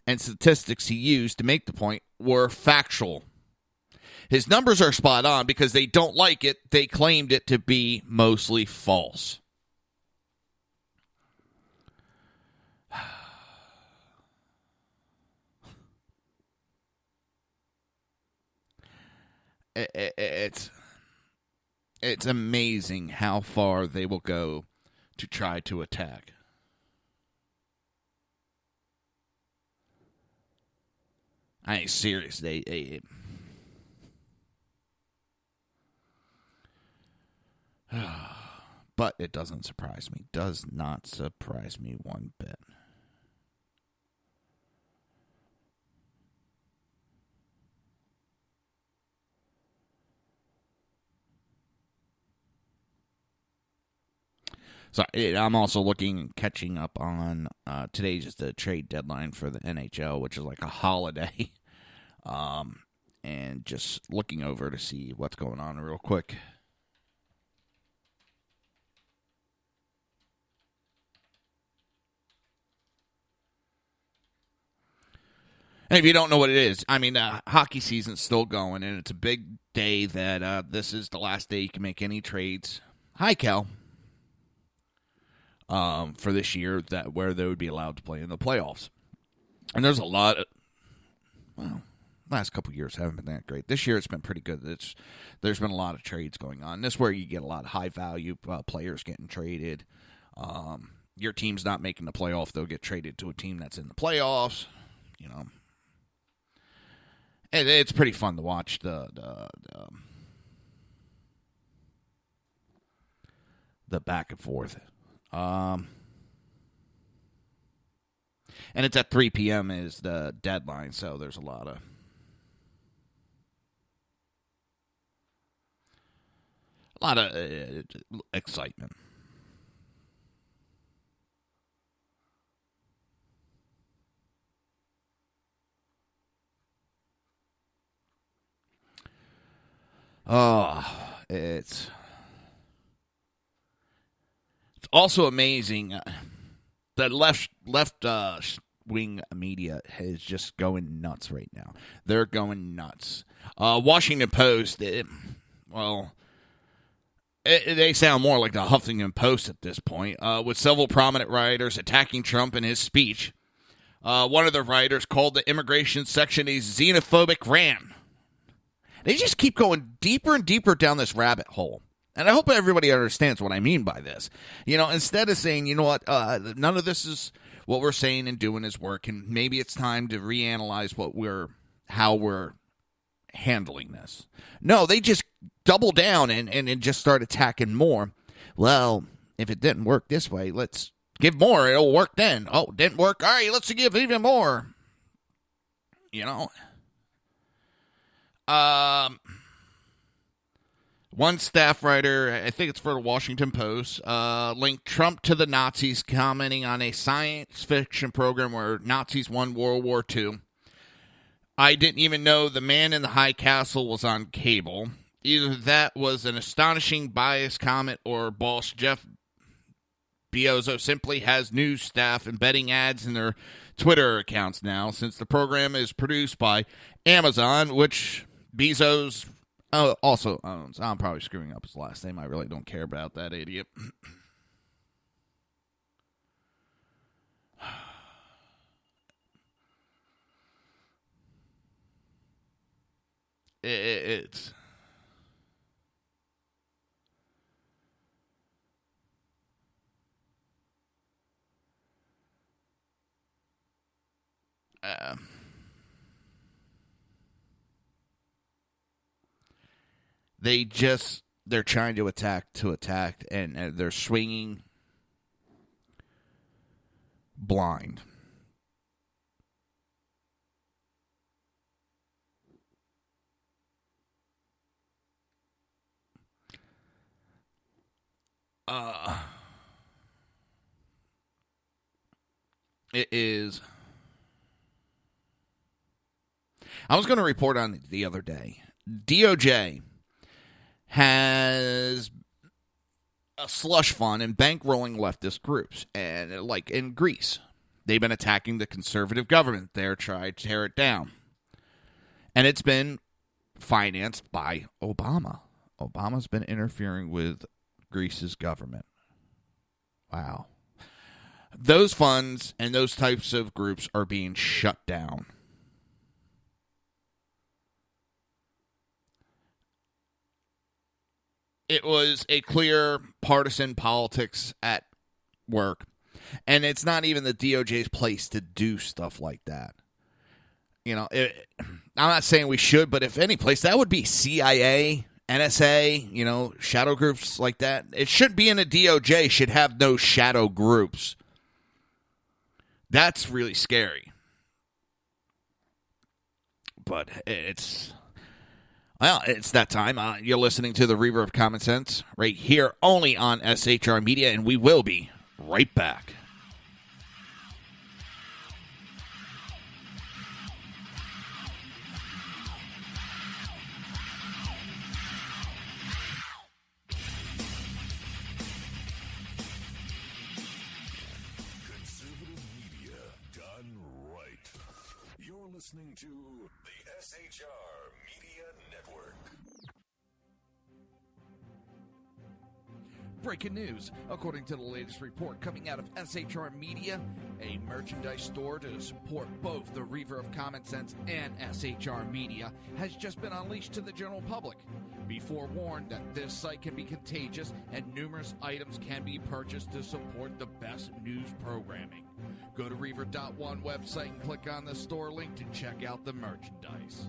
and statistics he used to make the point were factual. His numbers are spot on because they don't like it. They claimed it to be mostly false. It's amazing how far they will go to try to attack. I ain't serious. But it doesn't surprise me. Does not surprise me one bit. So I'm also catching up on today's just the trade deadline for the NHL, which is like a holiday. And just looking over to see what's going on real quick. And if you don't know what it is, I mean, hockey season's still going, and it's a big day that this is the last day you can make any trades. Hi, Cal. For this year, where they would be allowed to play in the playoffs. And there's a lot of, last couple of years haven't been that great. This year it's been pretty good. There's been a lot of trades going on. This is where you get a lot of high-value players getting traded. Your team's not making the playoff, they'll get traded to a team that's in the playoffs. You know, it's pretty fun to watch the back and forth. And it's at 3 p.m. is the deadline, so there's a lot of excitement. It's also amazing. The left wing media is just going nuts right now. They're going nuts. Washington Post, they sound more like the Huffington Post at this point, with several prominent writers attacking Trump in his speech. One of the writers called the immigration section a xenophobic rant. They just keep going deeper and deeper down this rabbit hole. And I hope everybody understands what I mean by this. You know, instead of saying, you know what, none of this is what we're saying and doing is working, maybe it's time to reanalyze how we're handling this. No, they just double down and just start attacking more. Well, if it didn't work this way, let's give more. It'll work then. Oh, it didn't work. All right, let's give even more. You know? One staff writer, I think it's for the Washington Post, linked Trump to the Nazis, commenting on a science fiction program where Nazis won World War II. I didn't even know the man in the high castle was on cable. Either that was an astonishing biased comment or boss Jeff Bezos simply has news staff embedding ads in their Twitter accounts now, since the program is produced by Amazon, which Bezos also owns. I'm probably screwing up his last name. I really don't care about that idiot. It's they're trying to attack, and they're swinging blind. It is. I was going to report on it the other day. DOJ has a slush fund and bankrolling leftist groups. And like in Greece, they've been attacking the conservative government there, trying to tear it down. And it's been financed by Obama. Obama's been interfering with Greece's government. Wow. Those funds and those types of groups are being shut down. It was a clear partisan politics at work. And it's not even the DOJ's place to do stuff like that. You know, I'm not saying we should, but if any place, that would be CIA, NSA, you know, shadow groups like that. It should be in the DOJ, should have no shadow groups. That's really scary. But it's that time. You're listening to the Reaver of Common Sense right here only on SHR Media, and we will be right back. listening to the SHR Media Network. Breaking news. According to the latest report coming out of SHR Media, a merchandise store to support both the Reaver of Common Sense and SHR Media has just been unleashed to the general public. Be forewarned that this site can be contagious and numerous items can be purchased to support the best news programming. Go to Reaver.one website and click on the store link to check out the merchandise.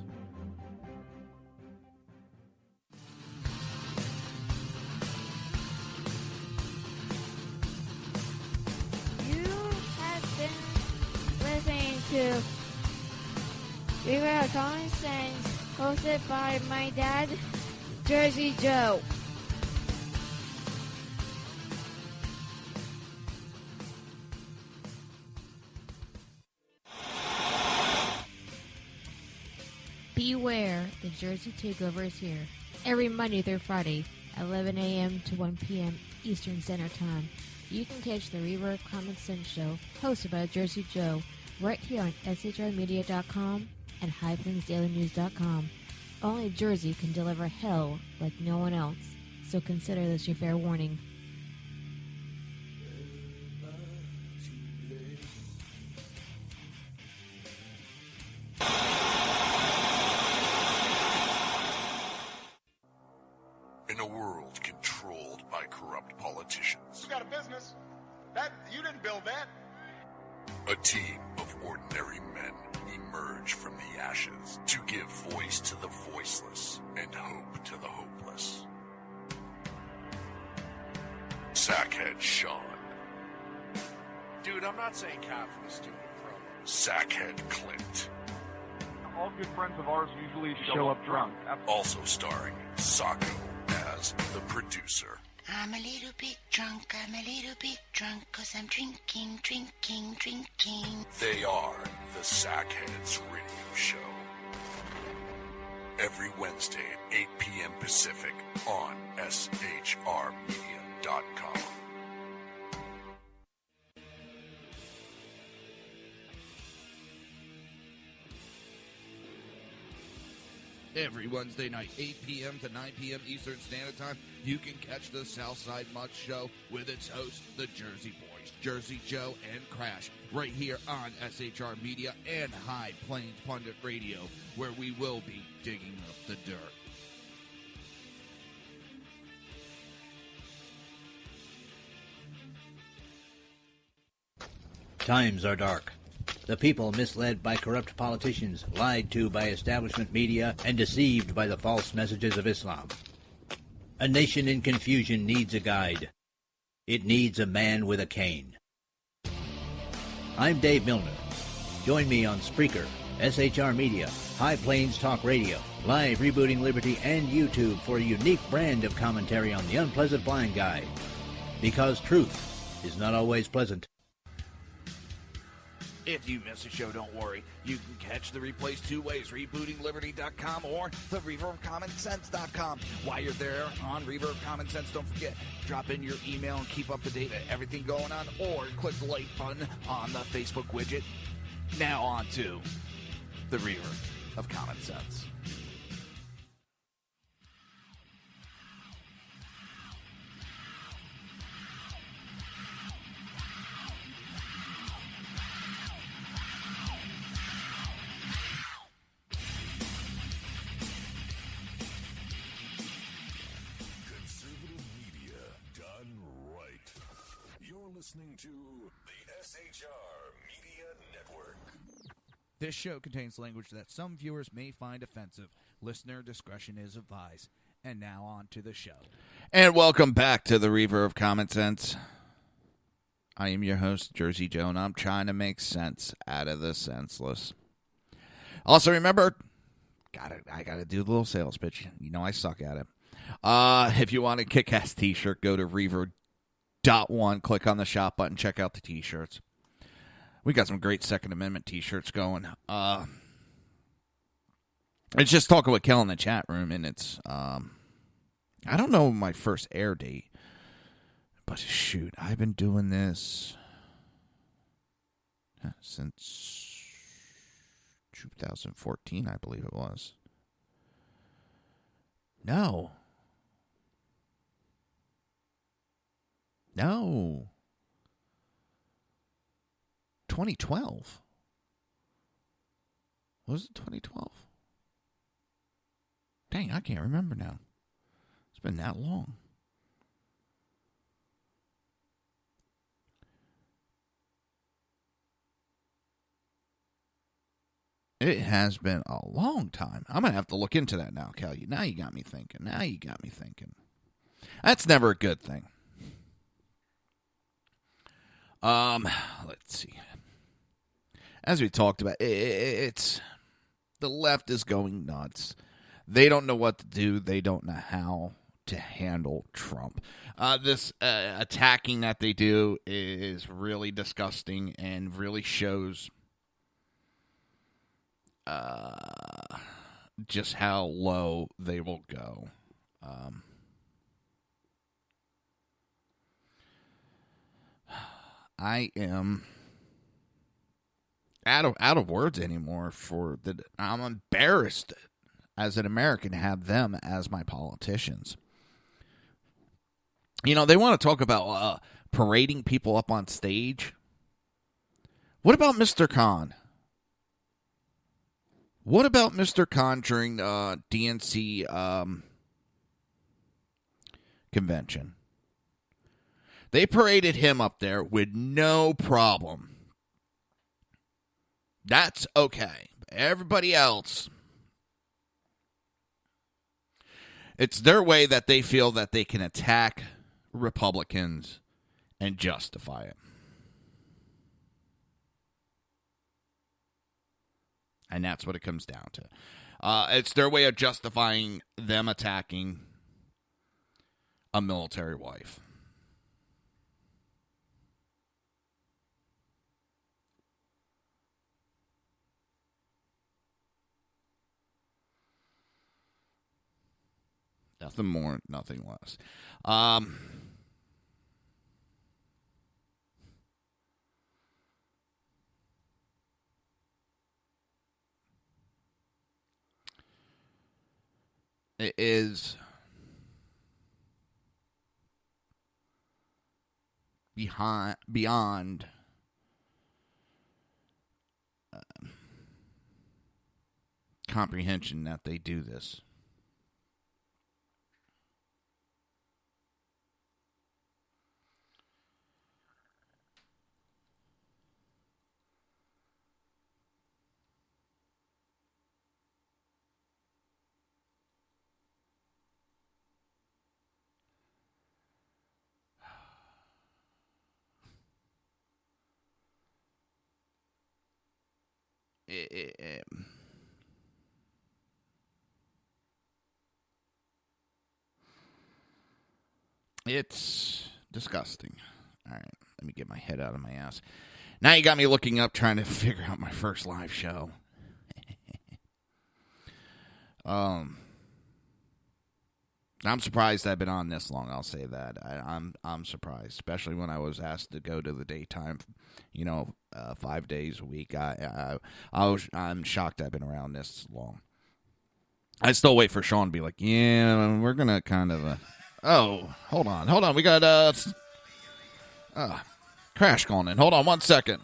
Listening to Reaver of Common Sense, hosted by my dad, Jersey Joe. Beware, the Jersey Takeover is here. Every Monday through Friday, 11 a.m. to 1 p.m. Eastern Standard Time. You can catch the Reaver of Common Sense show, hosted by Jersey Joe, right here on shrmedia.com and highplainsdailynews.com. Only Jersey can deliver hell like no one else, so consider this your fair warning. In a world controlled by corrupt politicians, You got a business. That you didn't build that. a team of ordinary men emerge from the ashes to give voice to the voiceless and hope to the hopeless. Sackhead Sean, Dude, I'm not saying cop for the stupid program. Sackhead Clint, All good friends of ours usually show up drunk. also starring Sacco as the producer. I'm a little bit drunk, 'cause I'm drinking, drinking, drinking. They are the Sackheads Radio Show. Every Wednesday at 8 p.m. Pacific on shrmedia.com. Every Wednesday night, 8 p.m. to 9 p.m. Eastern Standard Time, you can catch the Southside Mutt Show with its hosts, the Jersey Boys, Jersey Joe and Crash, right here on SHR Media and High Plains Pundit Radio, where we will be digging up the dirt. Times are dark. The people misled by corrupt politicians, lied to by establishment media, and deceived by the false messages of Islam. A nation in confusion needs a guide. It needs a man with a cane. I'm Dave Milner. Join me on Spreaker, SHR Media, High Plains Talk Radio, Live Rebooting Liberty, and YouTube for a unique brand of commentary on the unpleasant blind guy. Because truth is not always pleasant. If you miss a show, don't worry. You can catch the replays two ways, rebootingliberty.com or the ReaverOfCommonSense.com. While you're there on Reaver of Common Sense, don't forget, drop in your email and keep up to date with everything going on, or click the like button on the Facebook widget. Now on to the Reaver of Common Sense. Listening to the SHR Media Network. This show contains language that some viewers may find offensive. Listener discretion is advised. And now on to the show. And welcome back to the Reaver of Common Sense. I am your host, Jersey Joe, and I'm trying to make sense out of the senseless. Also, remember, I gotta do the little sales pitch. You know I suck at it. If you want a kick-ass t-shirt, go to Reaver.one, click on the shop button, check out the t-shirts. We got some great Second Amendment t-shirts going. It's just talking with Kel in the chat room, and it's I don't know my first air date, but shoot, I've been doing this since 2014, I believe it was. No. 2012. Was it 2012? Dang, I can't remember now. It's been that long. It has been a long time. I'm going to have to look into that now, Cal. Now you got me thinking. That's never a good thing. Let's see. As we talked about, it's the left is going nuts. They don't know what to do. They don't know how to handle Trump. This attacking that they do is really disgusting and really shows just how low they will go. I am out of words anymore for that. I'm embarrassed as an American to have them as my politicians. You know, they want to talk about parading people up on stage. What about Mr. Khan? What about Mr. Khan during the DNC convention? They paraded him up there with no problem. That's okay. Everybody else, it's their way that they feel that they can attack Republicans and justify it. And that's what it comes down to. It's their way of justifying them attacking a military wife. Nothing more, nothing less. It is beyond comprehension that they do this. It's disgusting. All right, let me get my head out of my ass. Now you got me looking up trying to figure out my first live show. I'm surprised I've been on this long. I'll say that. I'm surprised, especially when I was asked to go to the daytime, 5 days a week. I'm shocked I've been around this long. I still wait for Sean to be like, yeah, we're gonna kind of. Oh, hold on. We got Crash calling in. Hold on 1 second.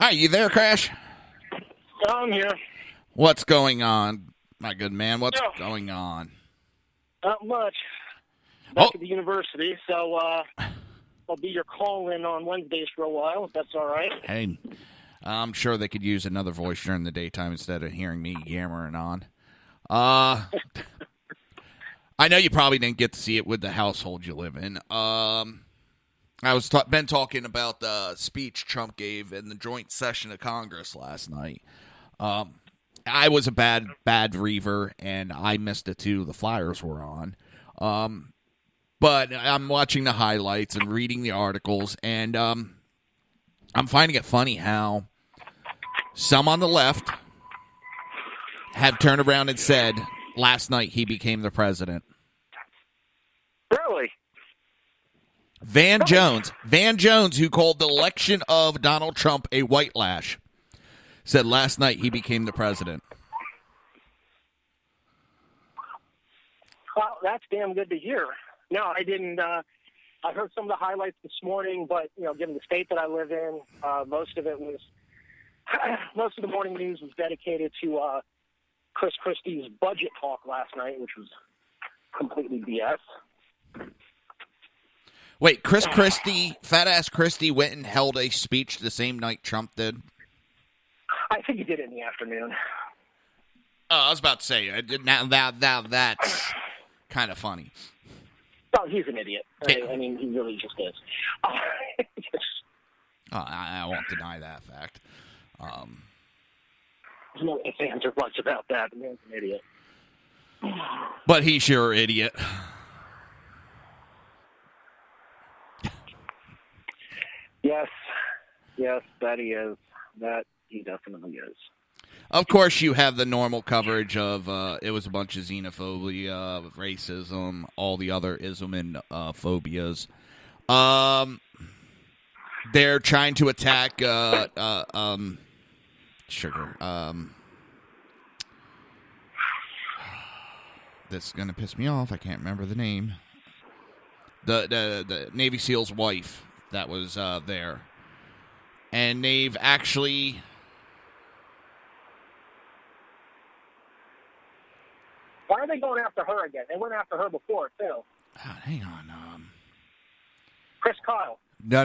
Hi, you there, Crash? I'm here. What's going on, my good man? What's going on? Not much. Back at the university, so I'll be your call-in on Wednesdays for a while, if that's all right. Hey, I'm sure they could use another voice during the daytime instead of hearing me yammering on. I know you probably didn't get to see it with the household you live in. I was been talking about the speech Trump gave in the joint session of Congress last night. I was a bad Reaver, and I missed it too. The Flyers were on. But I'm watching the highlights and reading the articles, and I'm finding it funny how some on the left have turned around and said last night he became the president. Really? Van Jones, who called the election of Donald Trump a white lash, said last night he became the president. Well, that's damn good to hear. No, I didn't. I heard some of the highlights this morning, but given the state that I live in, most of the morning news was dedicated to Chris Christie's budget talk last night, which was completely BS. Wait, Chris Christie, fat-ass Christie, went and held a speech the same night Trump did? I think he did it in the afternoon. Oh, I was about to say, now that's kind of funny. Oh, he's an idiot. I mean, he really just is. I won't deny that fact. There's no ifs, ands, or buts about that. The man's an idiot. But he's your idiot. Yes, that he is. That he definitely is. Of course, you have the normal coverage of it was a bunch of xenophobia, racism, all the other ism and phobias. They're trying to attack sugar. This is going to piss me off. I can't remember the name. The Navy SEAL's wife that was there. And they've actually... Why are they going after her again? They went after her before, too. Hang on. Chris Kyle. No.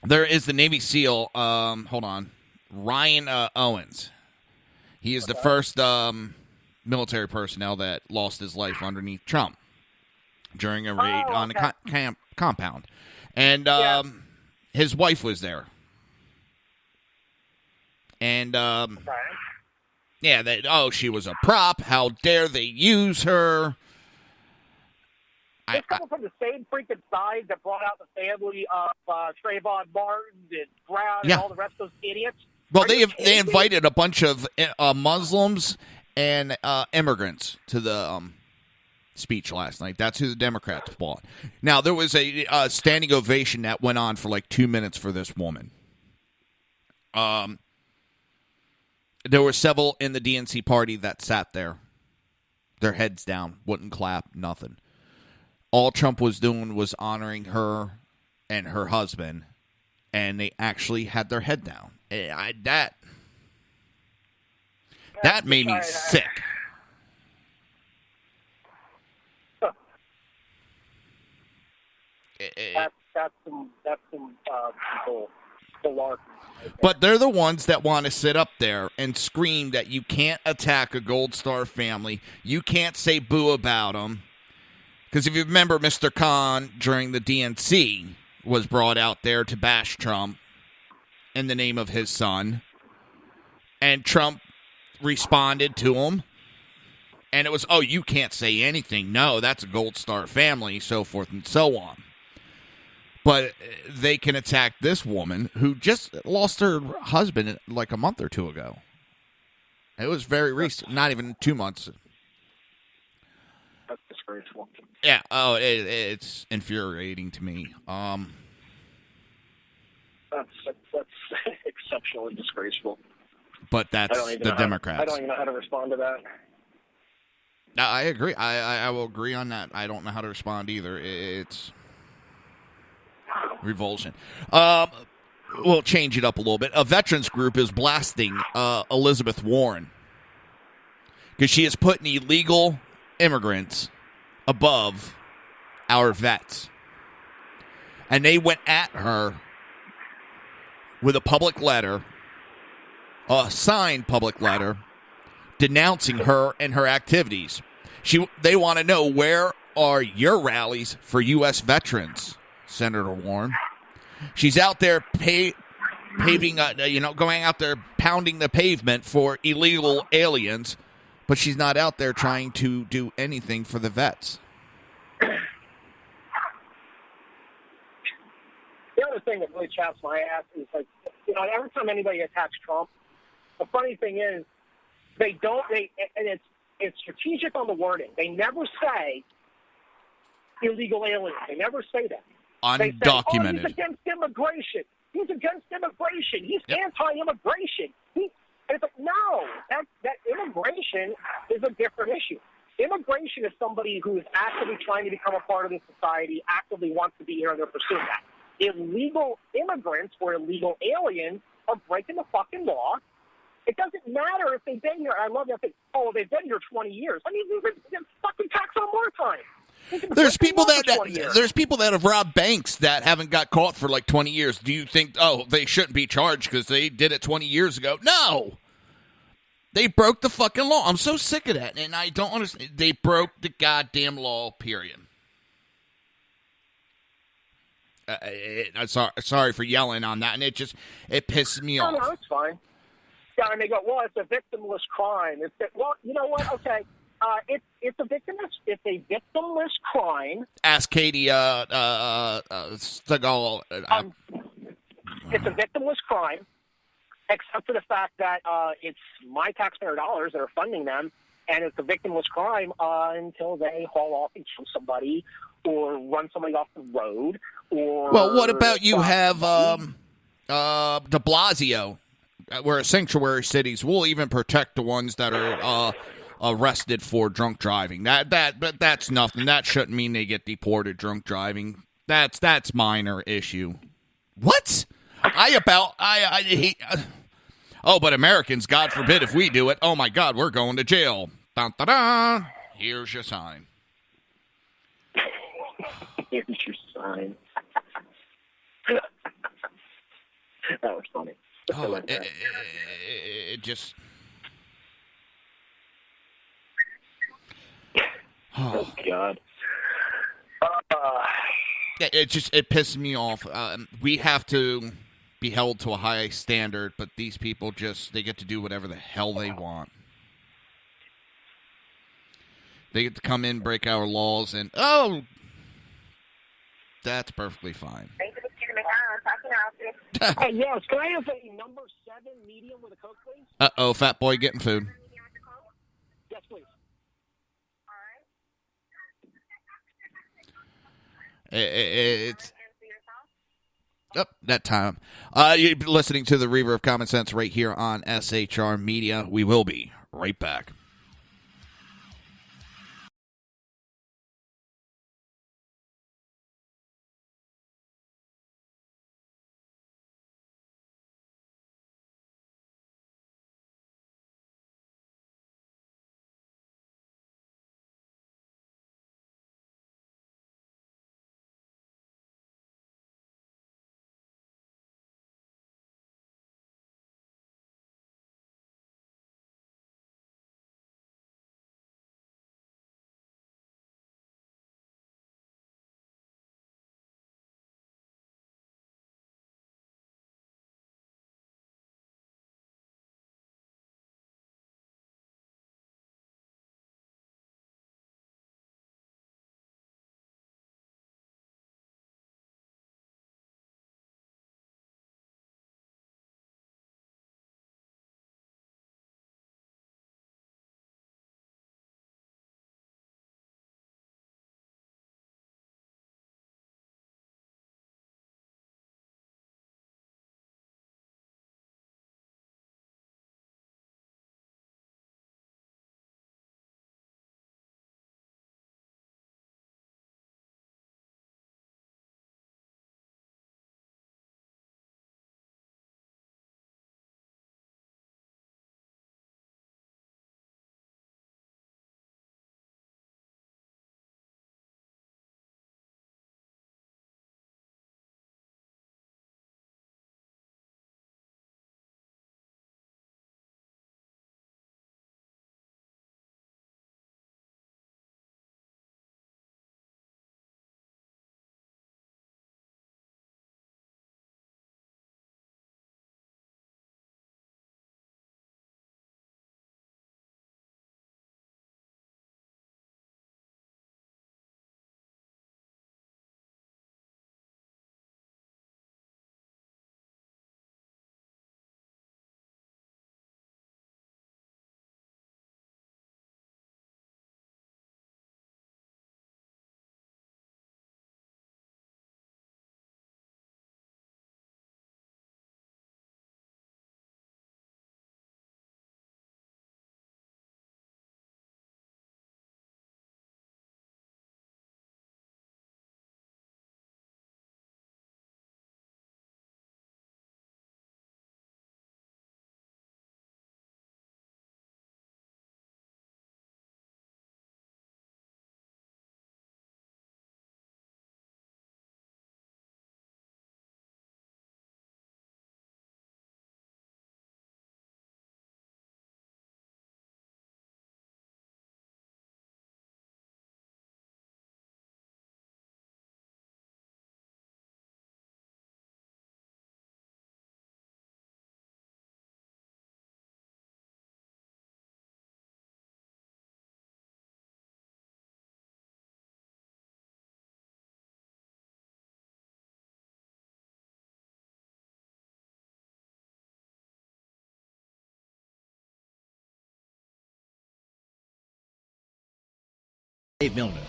There is the Navy SEAL, hold on, Ryan Owens. He is the first military personnel that lost his life underneath Trump during a raid on the compound. And his wife was there. And, she was a prop. How dare they use her? It's coming from the same freaking side that brought out the family of Trayvon Martin and Brown and all the rest of those idiots. Well, they invited a bunch of Muslims and immigrants to the speech last night. That's who the Democrats bought. Now, there was a standing ovation that went on for like 2 minutes for this woman. There were several in the DNC party that sat there, their heads down, wouldn't clap, nothing. All Trump was doing was honoring her and her husband, and they actually had their head down. That made me sick. That's some malarkey. But they're the ones that want to sit up there and scream that you can't attack a Gold Star family. You can't say boo about them. Because if you remember, Mr. Khan, during the DNC, was brought out there to bash Trump in the name of his son. And Trump responded to him. And it was, you can't say anything. No, that's a Gold Star family, so forth and so on. But they can attack this woman who just lost her husband like a month or two ago. It was very recent, not even 2 months. That's disgraceful. Yeah, it's infuriating to me. That's exceptionally disgraceful. But that's the Democrats. I don't even know how to respond to that. I agree. I will agree on that. I don't know how to respond either. It's revulsion. We'll change it up a little bit. A veterans group is blasting Elizabeth Warren because she is putting illegal immigrants above our vets. And they went at her with a public letter, a signed public letter, denouncing her and her activities. They want to know, where are your rallies for U.S. veterans, Senator Warren? She's out there paving, going out there pounding the pavement for illegal aliens, but she's not out there trying to do anything for the vets. The other thing that really chaps my ass is like, every time anybody attacks Trump, the funny thing is and it's strategic on the wording. They never say illegal aliens. They never say that. They say, Undocumented. he's against immigration. He's against immigration. He's anti-immigration. And it's like, no, that immigration is a different issue. Immigration is somebody who is actively trying to become a part of this society, actively wants to be here, and they're pursuing that. Illegal immigrants or illegal aliens are breaking the fucking law. It doesn't matter if they've been here. I love that thing. Oh, they've been here 20 years. I mean, they're fucking tax on more time. There's people that have robbed banks that haven't got caught for like 20 years. Do you think, they shouldn't be charged because they did it 20 years ago? No. They broke the fucking law. I'm so sick of that, and I don't understand. They broke the goddamn law, period. I'm sorry for yelling on that, and it pisses me off. No, it's fine. Yeah, and they go, well, it's a victimless crime. Well, you know what? Okay. It's a victimless crime. Ask Katie Stegall. It's a victimless crime, except for the fact that it's my taxpayer dollars that are funding them, and it's a victimless crime until they haul off and kill somebody or run somebody off the road. Well, what about you have de Blasio? We're sanctuary cities. We'll even protect the ones that are arrested for drunk driving. But that's nothing. That shouldn't mean they get deported. Drunk driving. That's minor issue. What? I hate. But Americans, God forbid if we do it. Oh my God, we're going to jail. Dun, dun, dun. Here's your sign. Here's your sign. That was funny. It just. Oh God. It pisses me off. We have to be held to a high standard, but these people they get to do whatever the hell they want. They get to come in, break our laws, and that's perfectly fine. Hey, yes, can I have a number 7 medium with a Coke, please? Uh-oh, fat boy getting food. Yes, please. It's that time. You're listening to the Reaver of Common Sense right here on SHR Media. We will be right back. Dave Milner.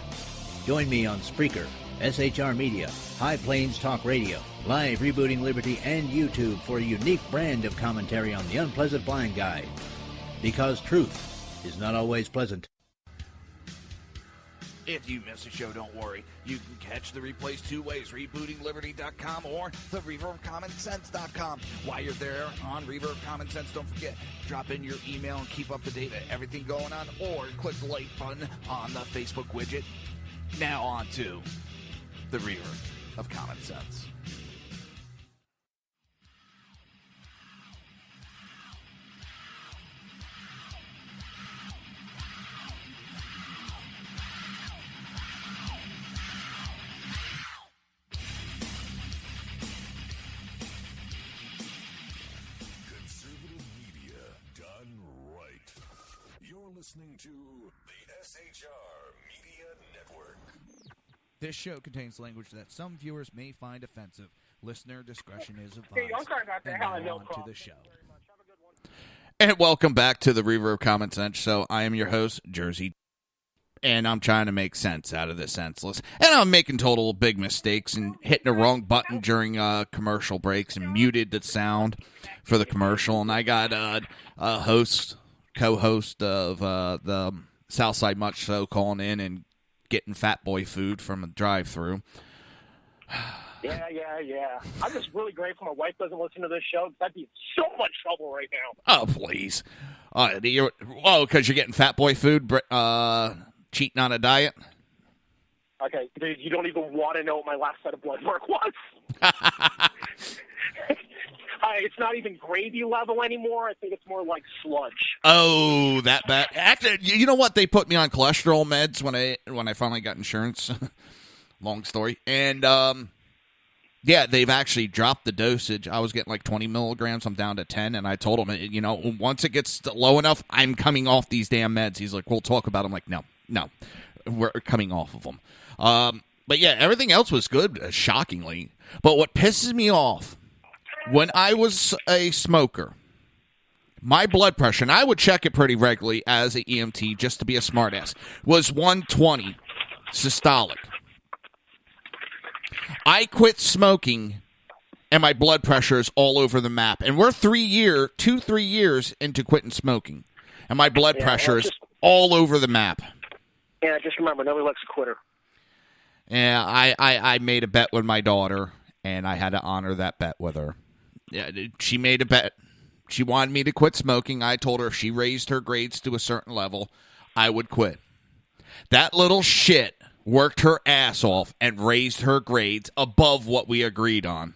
Join me on Spreaker, SHR Media, High Plains Talk Radio, Live Rebooting Liberty, and YouTube for a unique brand of commentary on the unpleasant blind guide. Because truth is not always pleasant. If you miss a show, don't worry. You can catch the replays two ways, rebootingliberty.com or the ReverbCommonSense.com. While you're there on Reverb Common Sense, don't forget, drop in your email and keep up to date with everything going on, or click the like button on the Facebook widget. Now on to the Reverb of Common Sense. Listening to the SHR Media Network. This show contains language that some viewers may find offensive. Listener discretion is advised. Hey, I'm sorry about that. And Hell, now no on to problem. the show. And welcome back to the Reaver Common Sense Show. I am your host, Jersey, and I'm trying to make sense out of the senseless. And I'm making total big mistakes and hitting the wrong button during commercial breaks and muted the sound for the commercial. And I got a co-host of the Southside Much So calling in and getting Fat Boy food from a drive-thru. Yeah. I'm just really grateful my wife doesn't listen to this show, because I'd be in so much trouble right now. Oh, please. Because you're getting Fat Boy food, cheating on a diet? Okay, dude, you don't even want to know what my last set of blood work was. It's not even gravy level anymore. I think it's more like sludge. Oh, that bad. Actually, you know what? They put me on cholesterol meds when I finally got insurance. Long story. And, they've actually dropped the dosage. I was getting like 20 milligrams. I'm down to 10. And I told him, once it gets low enough, I'm coming off these damn meds. He's like, we'll talk about them. I'm like, no, we're coming off of them. But yeah, everything else was good, shockingly. But what pisses me off, when I was a smoker, my blood pressure, and I would check it pretty regularly as an EMT just to be a smartass, was 120 systolic. I quit smoking, and my blood pressure is all over the map. And we're 3 years into quitting smoking, and my blood pressure is all over the map. Yeah, just remember, nobody likes a quitter. Yeah, I made a bet with my daughter, and I had to honor that bet with her. Yeah, she made a bet. She wanted me to quit smoking. I told her if she raised her grades to a certain level, I would quit. That little shit worked her ass off and raised her grades above what we agreed on.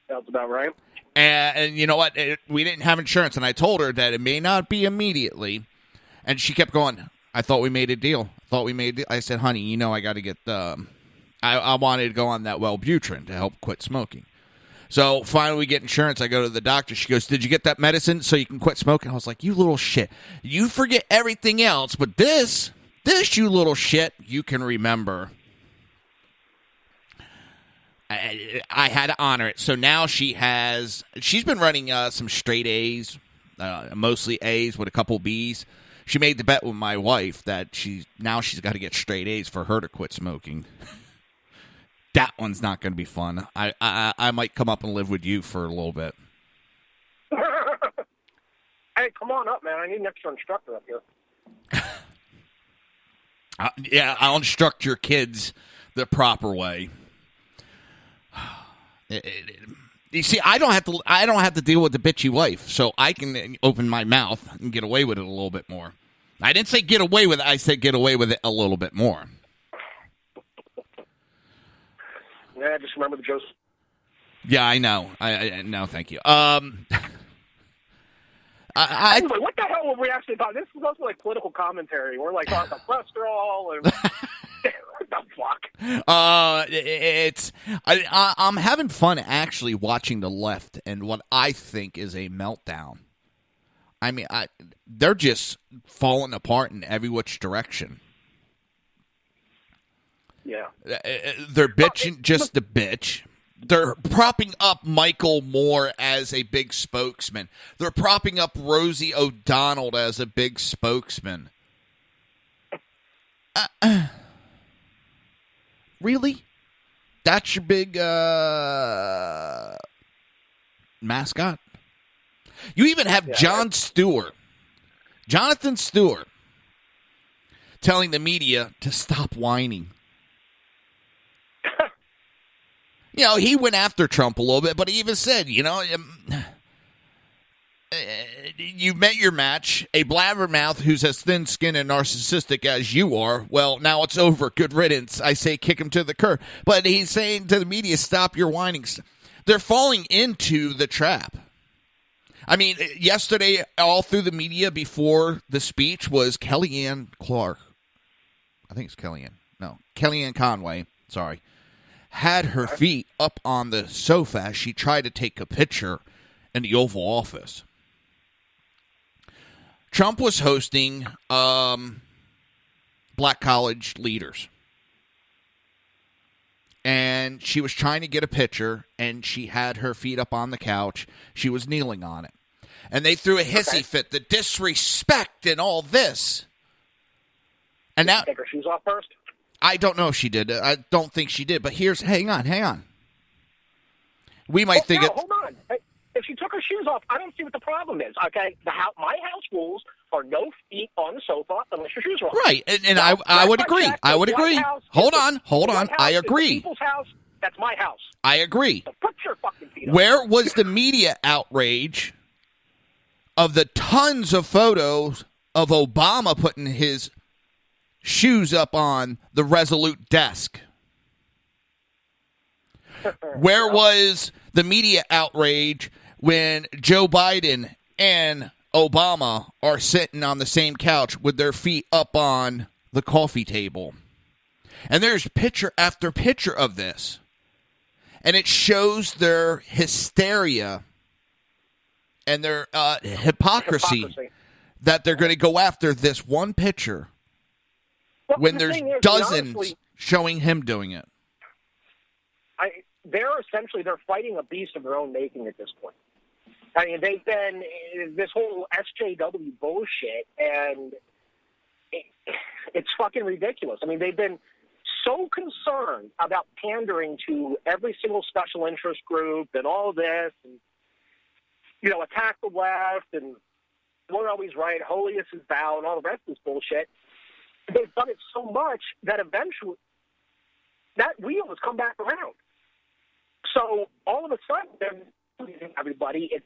That's about right. And you know what? We didn't have insurance, and I told her that it may not be immediately. And she kept going, I thought we made a deal. I said, honey, I got to get I wanted to go on that Wellbutrin to help quit smoking. So finally we get insurance. I go to the doctor. She goes, did you get that medicine so you can quit smoking? I was like, you little shit. You forget everything else, but this, you little shit, you can remember. I had to honor it. So now she's been running some straight A's, mostly A's with a couple B's. She made the bet with my wife that she's got to get straight A's for her to quit smoking. That one's not going to be fun. I might come up and live with you for a little bit. Hey, come on up, man. I need an extra instructor up here. Yeah, I'll instruct your kids the proper way. You see, I don't have to deal with the bitchy wife, so I can open my mouth and get away with it a little bit more. I didn't say get away with it. I said get away with it a little bit more. Yeah, just remember the Joseph. Yeah, I know. I no, thank you. Anyway, what the hell were we actually about? This is also like political commentary. We're like talking about cholesterol and what the fuck? I'm having fun actually watching the left and what I think is a meltdown. I mean, they're just falling apart in every which direction. Yeah. They're bitching just to bitch. They're propping up Michael Moore as a big spokesman. They're propping up Rosie O'Donnell as a big spokesman. Really? That's your big mascot? You even have Jonathan Stewart, telling the media to stop whining. He went after Trump a little bit, but he even said, you met your match, a blabbermouth who's as thin-skinned and narcissistic as you are. Well, now it's over. Good riddance. I say kick him to the curb. But he's saying to the media, stop your whining. They're falling into the trap. I mean, yesterday, all through the media before the speech was Kellyanne Clark. I think it's Kellyanne. No, Kellyanne Conway. Sorry. Had her feet up on the sofa as she tried to take a picture in the Oval Office. Trump was hosting black college leaders. And she was trying to get a picture, and she had her feet up on the couch. She was kneeling on it. And they threw a hissy fit, the disrespect and all this. And now, take her shoes off first? I don't know if she did. I don't think she did. But hang on. We might think it. Hold on. If she took her shoes off, I don't see what the problem is. Okay, my house rules are no feet on the sofa unless your shoes are off. Right, and I would agree. I would agree. Hold on. I agree. People's house. That's my house. I agree. So put your fucking feet up. Where was the media outrage of the tons of photos of Obama putting his shoes up on the Resolute desk? Where was the media outrage when Joe Biden and Obama are sitting on the same couch with their feet up on the coffee table? And there's picture after picture of this. And it shows their hysteria and their hypocrisy that they're going to go after this one picture when there's dozens honestly, showing him doing it. They're fighting a beast of their own making at this point. I mean, they've been this whole SJW bullshit, and it's fucking ridiculous. I mean, they've been so concerned about pandering to every single special interest group and all this, and attack the left, and we're always right, holiest is thou, and all the rest of this bullshit. They've done it so much that eventually that wheel has come back around. So all of a sudden, they're losing everybody. It's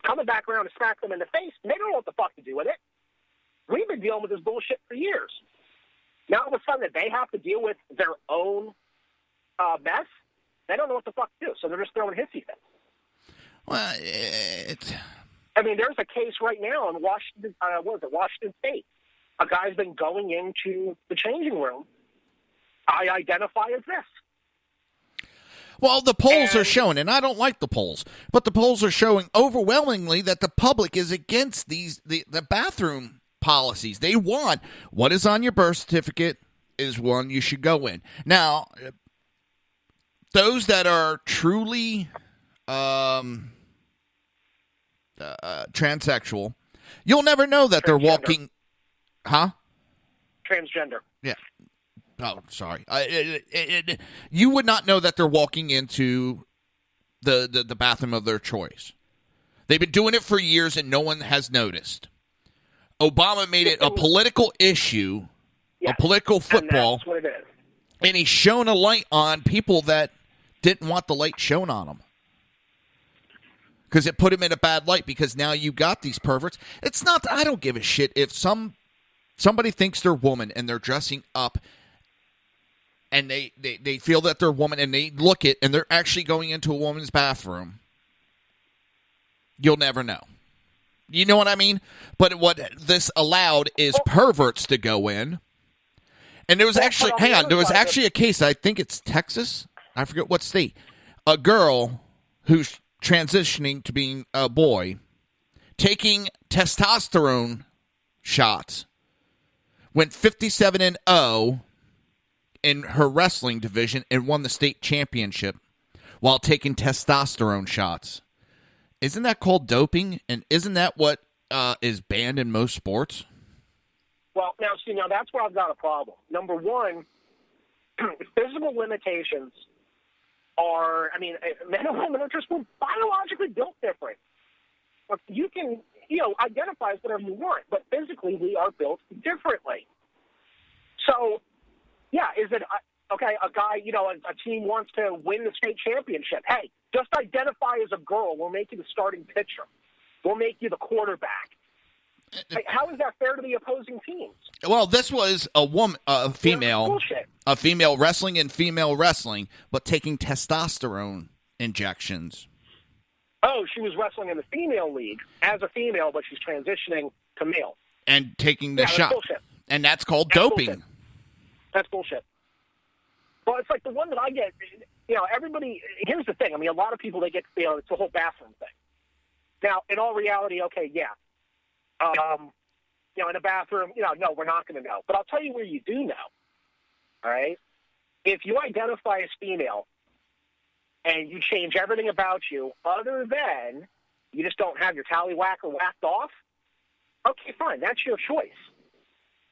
coming back around to smack them in the face, and they don't know what the fuck to do with it. We've been dealing with this bullshit for years. Now all of a sudden that they have to deal with their own mess, they don't know what the fuck to do, so they're just throwing hissy fits. Well, I mean, there's a case right now in Washington, Washington State. A guy's been going into the changing room. I identify as this. Well, the polls are showing, and I don't like the polls, but the polls are showing overwhelmingly that the public is against the bathroom policies. They want what is on your birth certificate is one you should go in. Now, those that are truly transsexual, you'll never know that they're walking. Huh? Transgender. Yeah. Oh, sorry. You would not know that they're walking into the bathroom of their choice. They've been doing it for years, and no one has noticed. Obama made it a political issue, a political football, and that's what it is. And he's shown a light on people that didn't want the light shown on them. Because it put him in a bad light, because now you got these perverts. It's not, I don't give a shit if somebody thinks they're woman and they're dressing up and they feel that they're a woman and they look it and they're actually going into a woman's bathroom. You'll never know. You know what I mean? But what this allowed is perverts to go in. And there was actually, there was actually a case, I think it's Texas, I forget what state, a girl who's transitioning to being a boy, taking testosterone shots, went 57-0 in her wrestling division and won the state championship while taking testosterone shots. Isn't that called doping? And isn't that what is banned in most sports? Well, Now, that's where I've got a problem. Number one, physical limitations are, men and women are just biologically built different. Look, you can, identify as whatever you want, but physically we are built differently. So, yeah, is it, okay, a guy, a team wants to win the state championship. Hey, just identify as a girl. We'll make you the starting pitcher. We'll make you the quarterback. Hey, how is that fair to the opposing teams? Well, this was a woman, a female wrestling in female wrestling, but taking testosterone injections. Oh, she was wrestling in the female league as a female, but she's transitioning to male. And taking the shot. Bullshit. And that's called doping. Bullshit. That's bullshit. Well, it's like the one that I get, everybody, here's the thing. A lot of people, they get, it's the whole bathroom thing. Now, in all reality, okay, yeah. In a bathroom, no, we're not going to know. But I'll tell you where you do know, all right? If you identify as female and you change everything about you other than you just don't have your tallywhacker whacked off, okay, fine, that's your choice.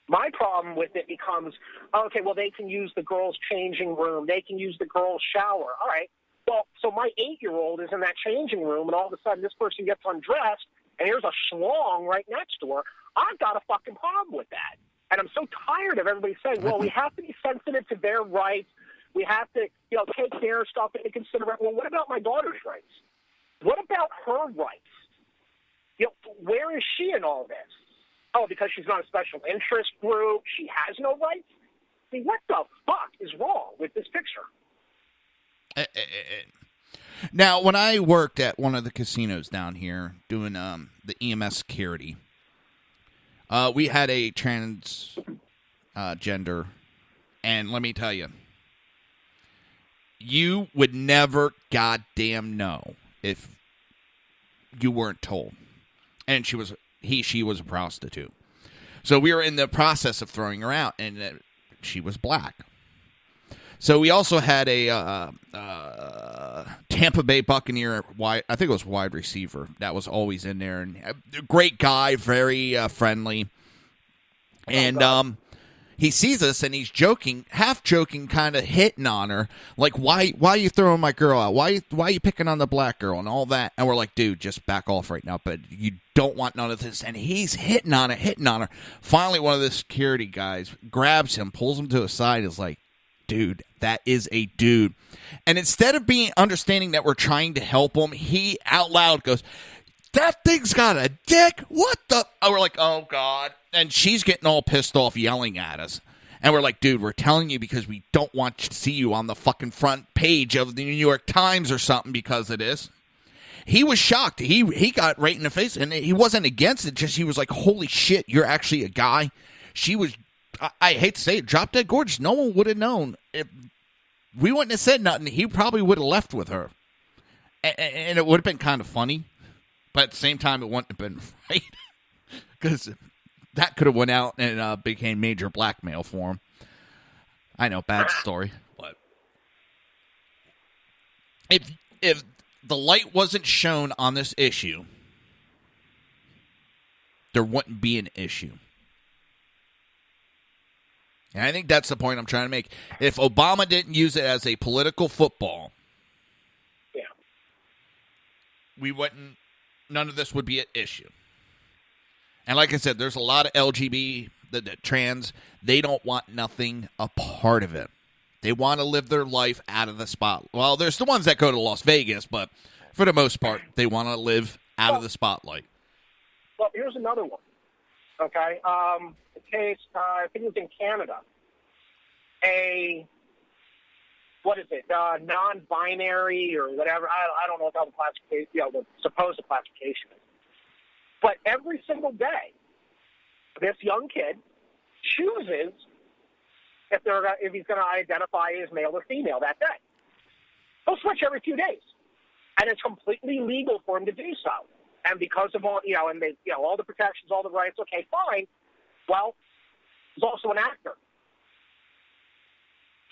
My problem with it becomes, okay, well, they can use the girls' changing room. They can use the girls' shower. All right. Well, so my 8-year-old is in that changing room, and all of a sudden this person gets undressed, and here's a schlong right next to her. I've got a fucking problem with that. And I'm so tired of everybody saying, well, we have to be sensitive to their rights. We have to, take their stuff into consideration. Well, what about my daughter's rights? What about her rights? Where is she in all this? Oh, because she's not a special interest group, she has no rights? What the fuck is wrong with this picture? Now, when I worked at one of the casinos down here doing the EMS security, we had a transgender, and let me tell you, you would never goddamn know if you weren't told. And she was a prostitute. So we were in the process of throwing her out, and she was black. So we also had a Tampa Bay Buccaneer, I think it was wide receiver, that was always in there. And a great guy, very friendly. And he sees us, and he's joking, half joking, kind of hitting on her. Like, why are you throwing my girl out? Why are you picking on the black girl and all that? And we're like, dude, just back off right now. But you don't want none of this. And he's hitting on her. Finally, one of the security guys grabs him, pulls him to a side, is like, dude, that is a dude. And instead of being understanding that we're trying to help him, he out loud goes, that thing's got a dick? What the? And we're like, oh, God. And she's getting all pissed off, yelling at us. And we're like, dude, we're telling you because we don't want to see you on the fucking front page of the New York Times or something because of this. He was shocked. He got right in the face, and he wasn't against it. Just he was like, holy shit, you're actually a guy. She was, I hate to say it, drop dead gorgeous. No one would have known. If we wouldn't have said nothing, he probably would have left with her. And it would have been kind of funny. But at the same time, it wouldn't have been right. Because that could have went out and became major blackmail for him. I know, bad story. But if the light wasn't shown on this issue, there wouldn't be an issue. And I think that's the point I'm trying to make. If Obama didn't use it as a political football, we wouldn't. None of this would be an issue. And like I said, there's a lot of LGBT, the trans, they don't want nothing a part of it. They want to live their life out of the spotlight. Well, there's the ones that go to Las Vegas, but for the most part, they want to live out of the spotlight. Well, here's another one. Okay, the case, I think it was in Canada. Non-binary or whatever. I don't know what the classification, the supposed classification is. But every single day, this young kid chooses if he's going to identify as male or female that day. He'll switch every few days, and it's completely legal for him to do so. And because of all, and they, all the protections, all the rights. Okay, fine. Well, he's also an actor.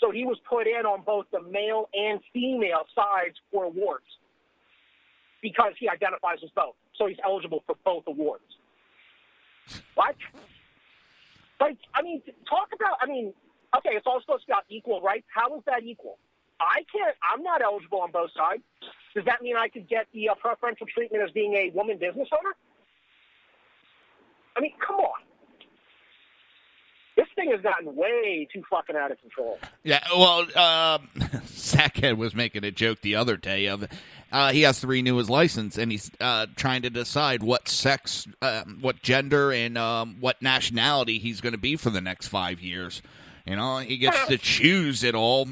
So he was put in on both the male and female sides for awards because he identifies as both. So he's eligible for both awards. What? Like, I mean, talk about, I mean, okay, it's all supposed to be about equal rights. How is that equal? I'm not eligible on both sides. Does that mean I could get the preferential treatment as being a woman business owner? I mean, come on. This thing has gotten way too fucking out of control. Yeah, well, Sackhead was making a joke the other day of he has to renew his license, and he's trying to decide what sex, what gender, and what nationality he's going to be for the next 5 years. You know, he gets to choose it all.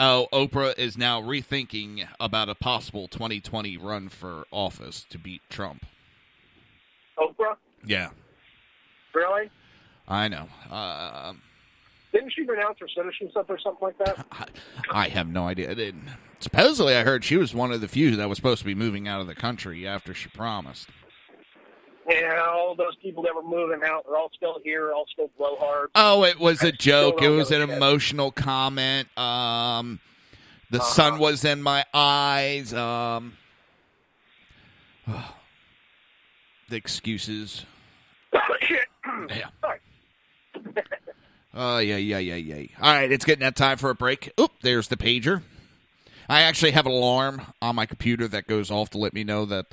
Oh, Oprah is now rethinking about a possible 2020 run for office to beat Trump. Oprah? Yeah. Really? I know. Didn't she renounce her citizenship or something like that? I have no idea. Supposedly, I heard she was one of the few that was supposed to be moving out of the country after she promised. Yeah, all those people that were moving out are all still here, all still blowhards. Oh, it was a joke. It was an emotional comment. The sun was in my eyes. The excuses. Yeah. Yeah. All right, it's getting that time for a break. Oop, there's the pager. I actually have an alarm on my computer that goes off to let me know that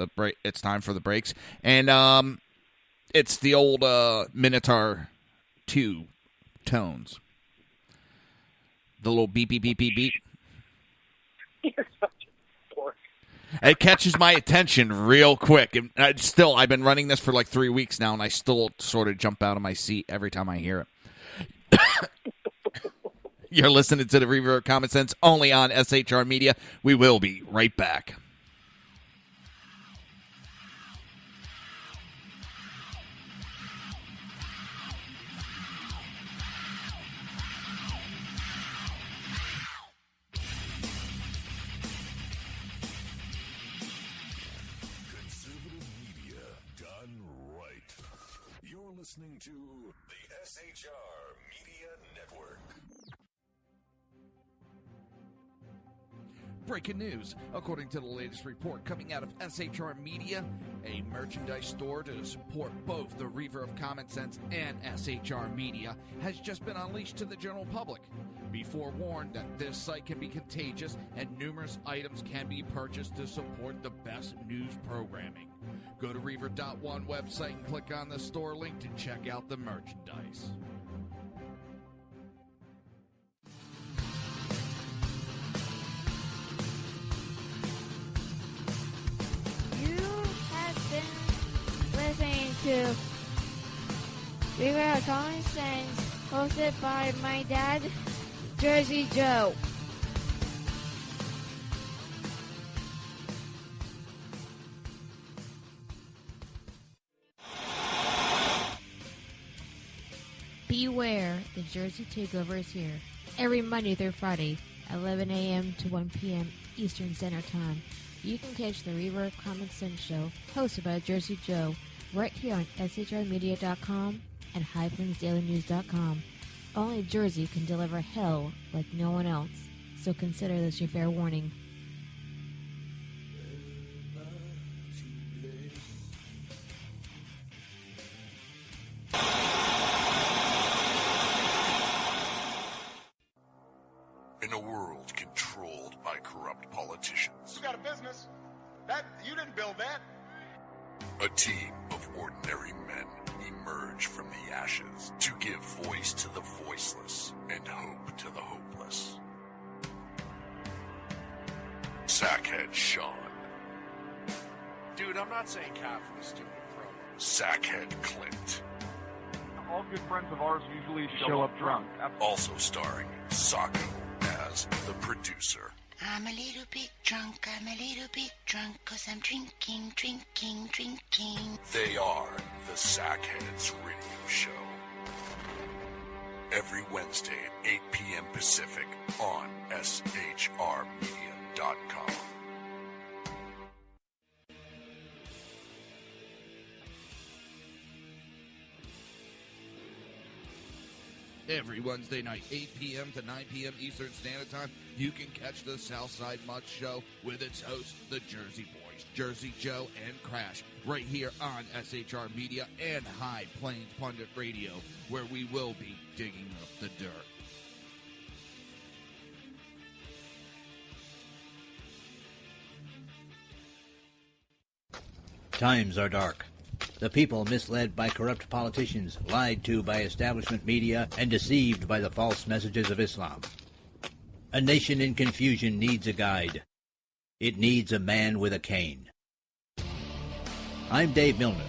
it's time for the breaks. And it's the old Minotaur 2 tones. The little beep, beep, beep, beep, beep. You're such a dork. It catches my attention real quick. And I've been running this for like 3 weeks now, and I still sort of jump out of my seat every time I hear it. You're listening to the Reaver of Common Sense only on SHR Media. We will be right back. Listening to the SHR Media Network. Breaking news. According to the latest report coming out of SHR Media, a merchandise store to support both the Reaver of Common Sense and SHR Media has just been unleashed to the general public. Be forewarned that this site can be contagious and numerous items can be purchased to support the best news programming. Go to Reaver.one website and click on the store link to check out the merchandise. You have been listening to Reaver of Common Sense, hosted by my dad, Jersey Joe. Beware, the Jersey Takeover is here. Every Monday through Friday, 11 a.m. to 1 p.m. Eastern Standard Time. You can catch the Reaver of Common Sense show, hosted by Jersey Joe, right here on SHRmedia.com and HighPlainsDailyNews.com. Only Jersey can deliver hell like no one else, so consider this your fair warning. In a world controlled by corrupt politicians, You got a business. You didn't build that. a team of ordinary men emerge from the ashes to give voice to the voiceless and hope to the hopeless. Sackhead Sean, Dude, I'm not saying coffee is stupid, bro. Sackhead Clint, All good friends of ours usually show up drunk. also starring Sacco as the producer. I'm a little bit drunk, I'm a little bit drunk, 'cause I'm drinking, drinking, drinking. They are the Sackheads Radio Show. Every Wednesday at 8 p.m. Pacific on SHRmedia.com. Every Wednesday night, 8 p.m. to 9 p.m. Eastern Standard Time, you can catch the Southside Mutt Show with its host, the Jersey Boy. Jersey Joe and Crash, right here on SHR Media and High Plains Pundit Radio, where we will be digging up the dirt. Times are dark. The people misled by corrupt politicians, lied to by establishment media, and deceived by the false messages of Islam. A nation in confusion needs a guide. It needs a man with a cane. I'm Dave Milner.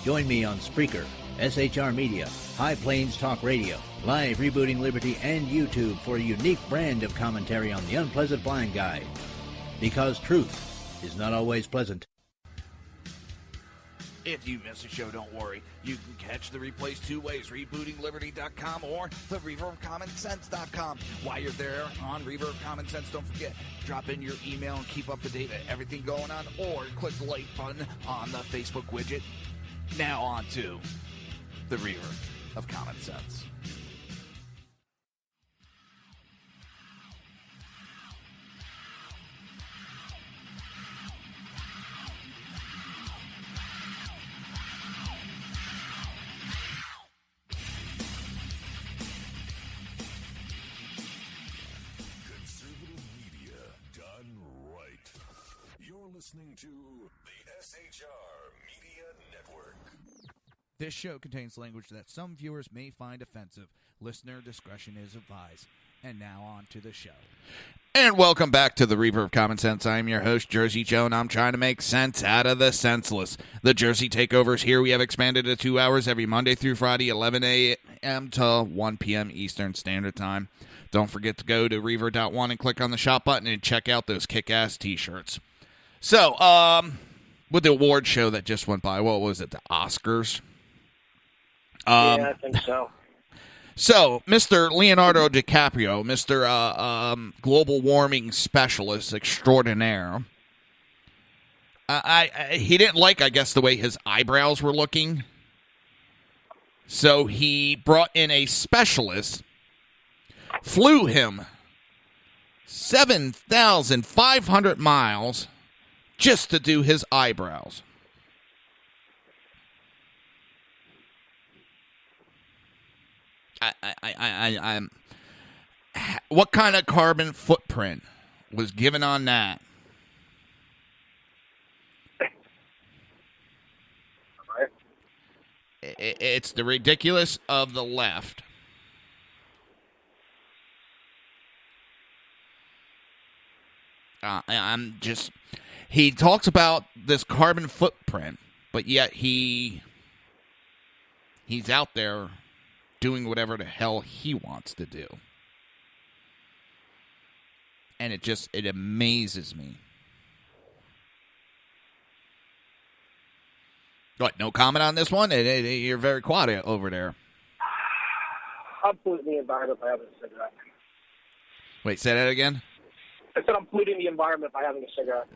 Join me on Spreaker, SHR Media, High Plains Talk Radio, Live Rebooting Liberty, and YouTube for a unique brand of commentary on the unpleasant blind guide. Because truth is not always pleasant. If you miss a show, don't worry. You can catch the replays two ways, rebootingliberty.com or the ReaverOfCommonSense.com. While you're there on Reaver of Common Sense, don't forget, drop in your email and keep up to date with everything going on, or click the like button on the Facebook widget. Now on to the Reaver of Common Sense. Listening to the SHR Media Network. This show contains language that some viewers may find offensive. Listener discretion is advised. And now on to the show. And welcome back to the Reaver of Common Sense. I'm your host, Jersey Joe, and I'm trying to make sense out of the senseless. The Jersey Takeovers here. We have expanded to 2 hours every Monday through Friday, 11 a.m. to 1 p.m. Eastern Standard Time. Don't forget to go to Reaver.one and click on the shop button and check out those kick-ass t-shirts. So, with the award show that just went by, what was it, the Oscars? Yeah, I think so. So, Mr. Leonardo DiCaprio, Mr. Global Warming Specialist Extraordinaire, he didn't like, I guess, the way his eyebrows were looking. So he brought in a specialist, flew him 7,500 miles just to do his eyebrows. I'm. What kind of carbon footprint was given on that? It's the ridiculous of the left. I'm just. He talks about this carbon footprint, but yet he's out there doing whatever the hell he wants to do. And it amazes me. What, no comment on this one? You're very quiet over there. I'm polluting the environment by having a cigarette. Wait, say that again? I said I'm polluting the environment by having a cigarette.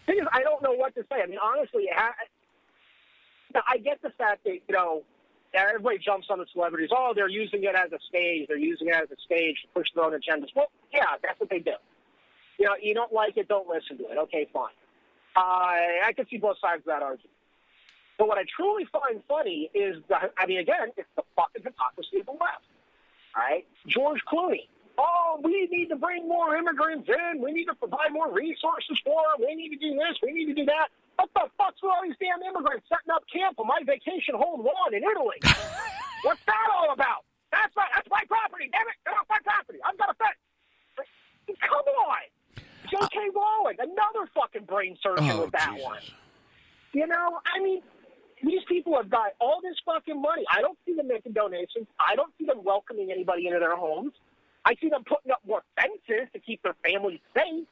Thing is, I don't know what to say. I mean, honestly, I get the fact that, everybody jumps on the celebrities. Oh, they're using it as a stage. They're using it as a stage to push their own agendas. Well, yeah, that's what they do. You don't like it, don't listen to it. Okay, fine. I can see both sides of that argument. But what I truly find funny is, again, it's the fucking hypocrisy of the left. All right? George Clooney. Oh, we need to bring more immigrants in. We need to provide more resources for them. We need to do this. We need to do that. What the fuck's with all these damn immigrants setting up camp on my vacation home lawn in Italy? What's that all about? That's my property. Damn it. Get off my property. I've got a fence. Come on. J.K. Rowling, another fucking brain surgeon with that one. These people have got all this fucking money. I don't see them making donations. I don't see them welcoming anybody into their homes. I see them putting up more fences to keep their families safe.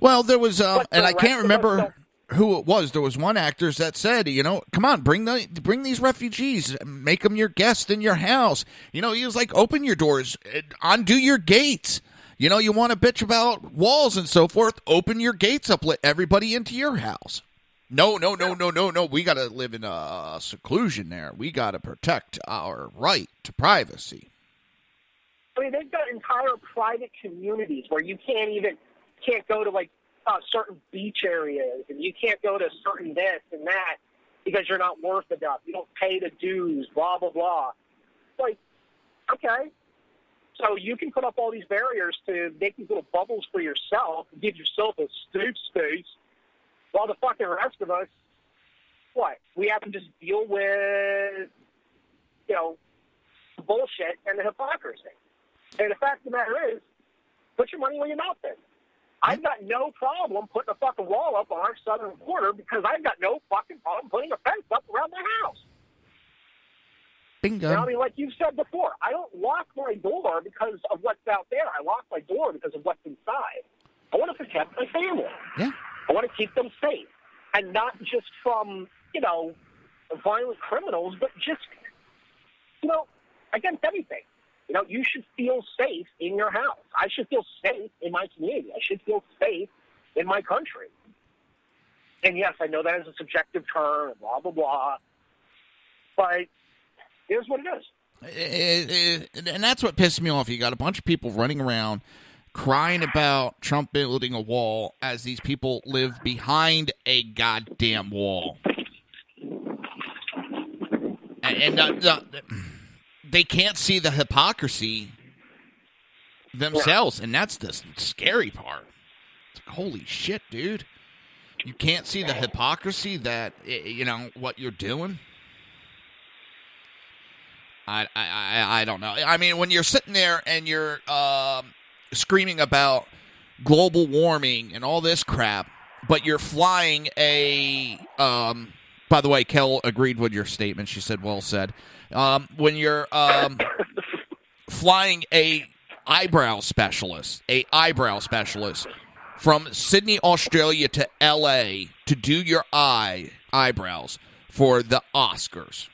Well, there was, and I can't remember who it was. There was one actor that said, come on, bring these refugees, make them your guest in your house. He was like, open your doors, undo your gates. You want to bitch about walls and so forth, open your gates up, let everybody into your house. No. We got to live in seclusion there. We got to protect our right to privacy. They've got entire private communities where you can't even can't go to, like, certain beach areas, and you can't go to certain this and that because you're not worth enough. You don't pay the dues, blah, blah, blah. It's like, okay. So you can put up all these barriers to make these little bubbles for yourself and give yourself a safe space while the fucking rest of us, what? We have to just deal with, you know, the bullshit and the hypocrisy. And the fact of the matter is, put your money where your mouth is. I've got no problem putting a fucking wall up on our southern border because I've got no fucking problem putting a fence up around my house. Bingo. You know, I mean, like you've said before, I don't lock my door because of what's out there. I lock my door because of what's inside. I want to protect my family. Yeah. I want to keep them safe. And not just from, you know, violent criminals, but just, you know, against everything. You know, you should feel safe in your house. I should feel safe in my community. I should feel safe in my country. And yes, I know that is a subjective term, blah, blah, blah. But here's what it is. And that's what pissed me off. You got a bunch of people running around crying about Trump building a wall as these people live behind a goddamn wall. And they can't see the hypocrisy themselves, and that's the scary part. It's like, holy shit, dude. You can't see the hypocrisy that, you know, what you're doing? I don't know. I mean, when you're sitting there and you're screaming about global warming and all this crap, but you're flying a by the way, Kel agreed with your statement. She said, well said. When you're flying a eyebrow specialist from Sydney, Australia to L.A. to do your eyebrows for the Oscars.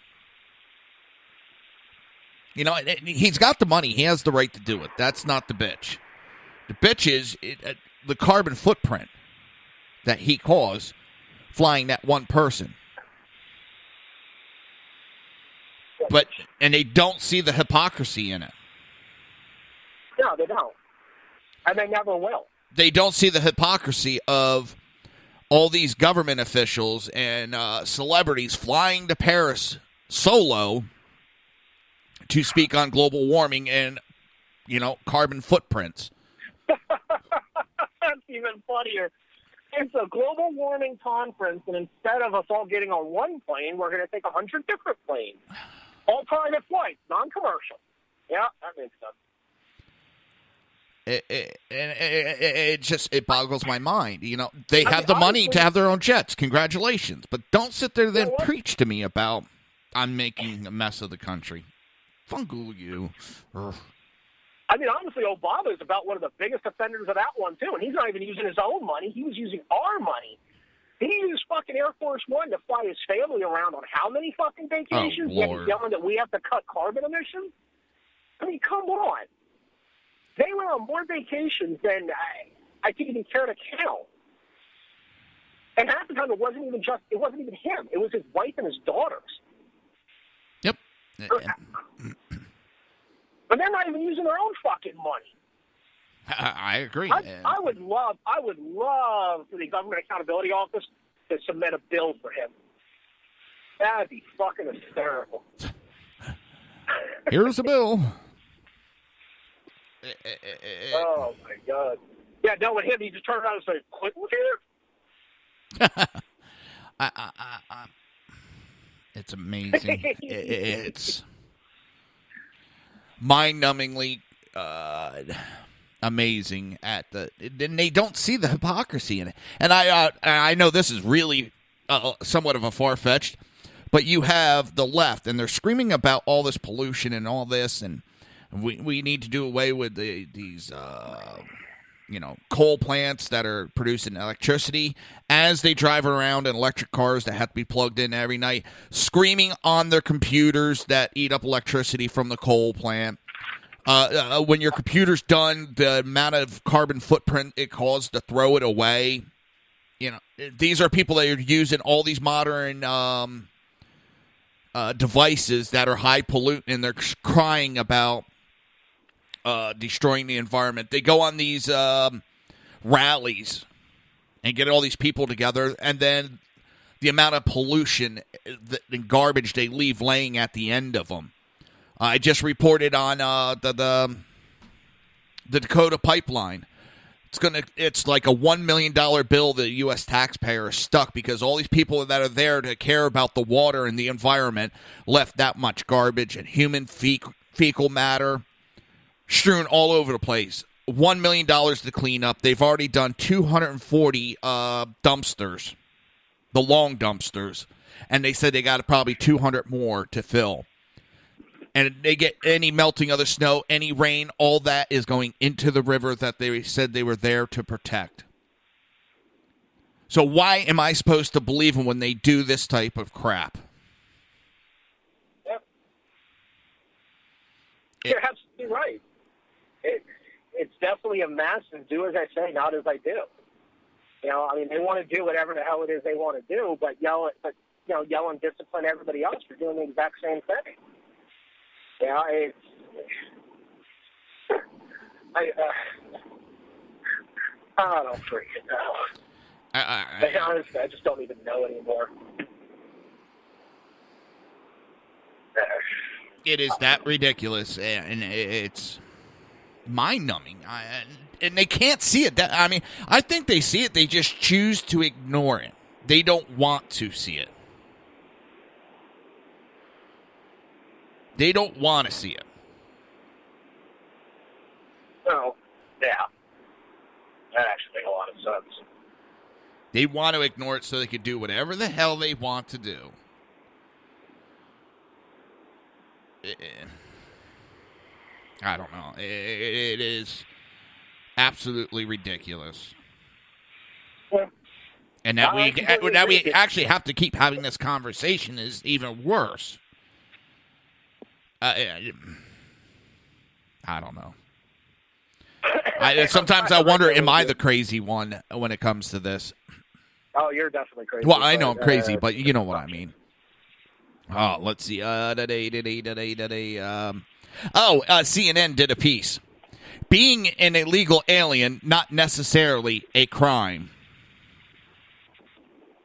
You know, he's got the money. He has the right to do it. That's not the bitch. The bitch is the carbon footprint that he caused flying that one person. And they don't see the hypocrisy in it. No, they don't. And they never will. They don't see the hypocrisy of all these government officials and celebrities flying to Paris solo to speak on global warming and, you know, carbon footprints. That's even funnier. It's a global warming conference, and instead of us all getting on one plane, we're going to take 100 different planes. All private flights, non-commercial. Yeah, that makes sense. It boggles my mind. You know, they have the money to have their own jets. Congratulations. But don't sit there then preach to me about I'm making a mess of the country. Fungal you. Ugh. I mean, honestly, Obama's about one of the biggest offenders of that one, too. And he's not even using his own money. He was using our money. He used fucking Air Force One to fly his family around on how many fucking vacations? Oh, Lord. Yet he's yelling that we have to cut carbon emissions? I mean, come on. They were on more vacations than I can even care to count. And half the time it wasn't even him. It was his wife and his daughters. Yep. But they're not even using their own fucking money. I agree. I would love for the Government Accountability Office to submit a bill for him. That'd be fucking hysterical. Here's a bill. Oh, my God. Yeah, no, with him, he just turned around and said, quit here. It's amazing. It's mind-numbingly amazing and they don't see the hypocrisy in it. And I know this is really somewhat of a far-fetched, but you have the left, and they're screaming about all this pollution and all this, and we need to do away with these coal plants that are producing electricity as they drive around in electric cars that have to be plugged in every night, screaming on their computers that eat up electricity from the coal plant. When your computer's done, the amount of carbon footprint it caused to throw it away. You know, these are people that are using all these modern devices that are high pollutant, and they're crying about destroying the environment. They go on these rallies and get all these people together, and then the amount of pollution and garbage they leave laying at the end of them. I just reported on the Dakota pipeline. It's like a $1 million bill that the U.S. taxpayer is stuck because all these people that are there to care about the water and the environment left that much garbage and human fecal matter strewn all over the place. $1 million to clean up. They've already done 240 dumpsters, the long dumpsters, and they said they got probably 200 more to fill. And they get any melting of the snow, any rain, all that is going into the river that they said they were there to protect. So why am I supposed to believe them when they do this type of crap? Yep. You're absolutely right. It's definitely a mess, and do as I say, not as I do. You know, I mean, they want to do whatever the hell it is they want to do, but yell and discipline everybody else for doing the exact same thing. Yeah, I don't freaking know. Honestly, I just don't even know anymore. It is that ridiculous, and it's mind-numbing. And they can't see it. I think they see it. They just choose to ignore it. They don't want to see it. They don't want to see it. Oh, yeah. That actually makes a lot of sense. They want to ignore it so they can do whatever the hell they want to do. I don't know. It is absolutely ridiculous. Yeah. And that we actually have to keep having this conversation is even worse. I don't know. Sometimes I wonder, am I the crazy one when it comes to this? Oh, you're definitely crazy. Well, I know I'm crazy, but you know what I mean. Oh, let's see. CNN did a piece. Being an illegal alien, not necessarily a crime.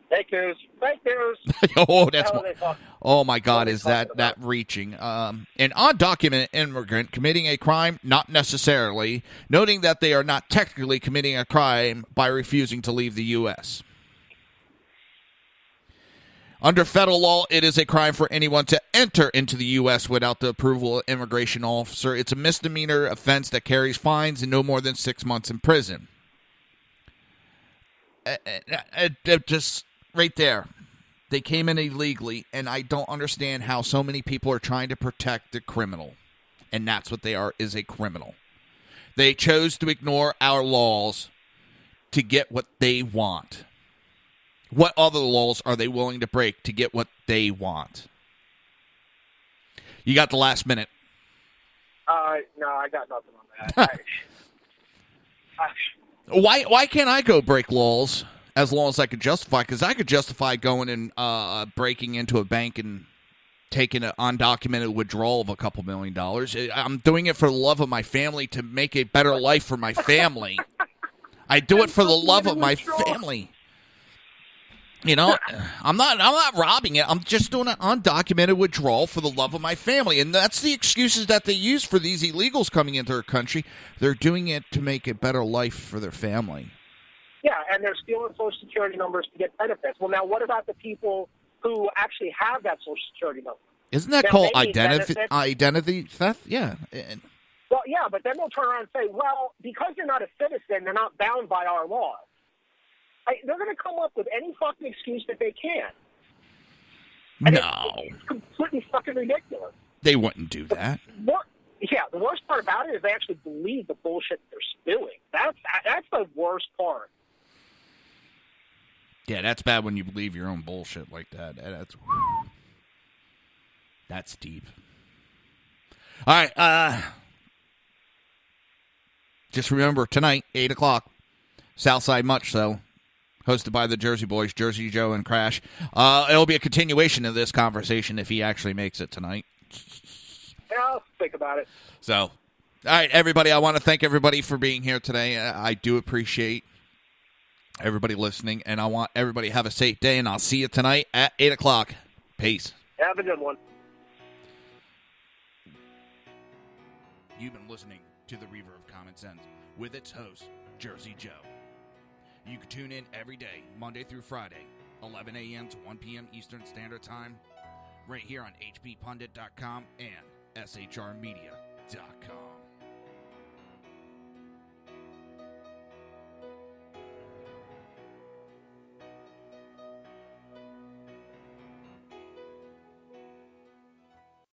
Fake news. Oh my God, is that reaching? An undocumented immigrant committing a crime, not necessarily, noting that they are not technically committing a crime by refusing to leave the U.S. Under federal law, it is a crime for anyone to enter into the U.S. without the approval of an immigration officer. It's a misdemeanor offense that carries fines and no more than 6 months in prison. Just right there. They came in illegally, and I don't understand how so many people are trying to protect the criminal. And that's what they are, is a criminal. They chose to ignore our laws to get what they want. What other laws are they willing to break to get what they want? You got the last minute. No, I got nothing on that. Why can't I go break laws as long as I could justify? Because I could justify going and breaking into a bank and taking an undocumented withdrawal of a couple $1 million. I'm doing it for the love of my family, to make a better life for my family. I do it for the love of my family. You know, I'm not robbing it. I'm just doing an undocumented withdrawal for the love of my family. And that's the excuses that they use for these illegals coming into our country. They're doing it to make a better life for their family. Yeah, and they're stealing Social Security numbers to get benefits. Well, now what about the people who actually have that Social Security number? Isn't that called identity theft? Yeah. Well, yeah, but then they'll turn around and say, well, because you're not a citizen, they're not bound by our laws. They're going to come up with any fucking excuse that they can. And no. It's completely fucking ridiculous. They wouldn't do that. The worst part about it is they actually believe the bullshit they're spewing. That's the worst part. Yeah, that's bad when you believe your own bullshit like that. That's deep. All right. Just remember, tonight, 8 o'clock, Southside Much So, hosted by the Jersey Boys, Jersey Joe and Crash. It'll be a continuation of this conversation if he actually makes it tonight. Yeah, I'll think about it. So, All right, everybody, I want to thank everybody for being here today. I do appreciate everybody listening, and I want everybody to have a safe day, and I'll see you tonight at 8 o'clock. Peace. Have a good one. You've been listening to the Reaver of Common Sense with its host, Jersey Joe. You can tune in every day, Monday through Friday, 11 a.m. to 1 p.m. Eastern Standard Time, right here on hppundit.com and shrmedia.com.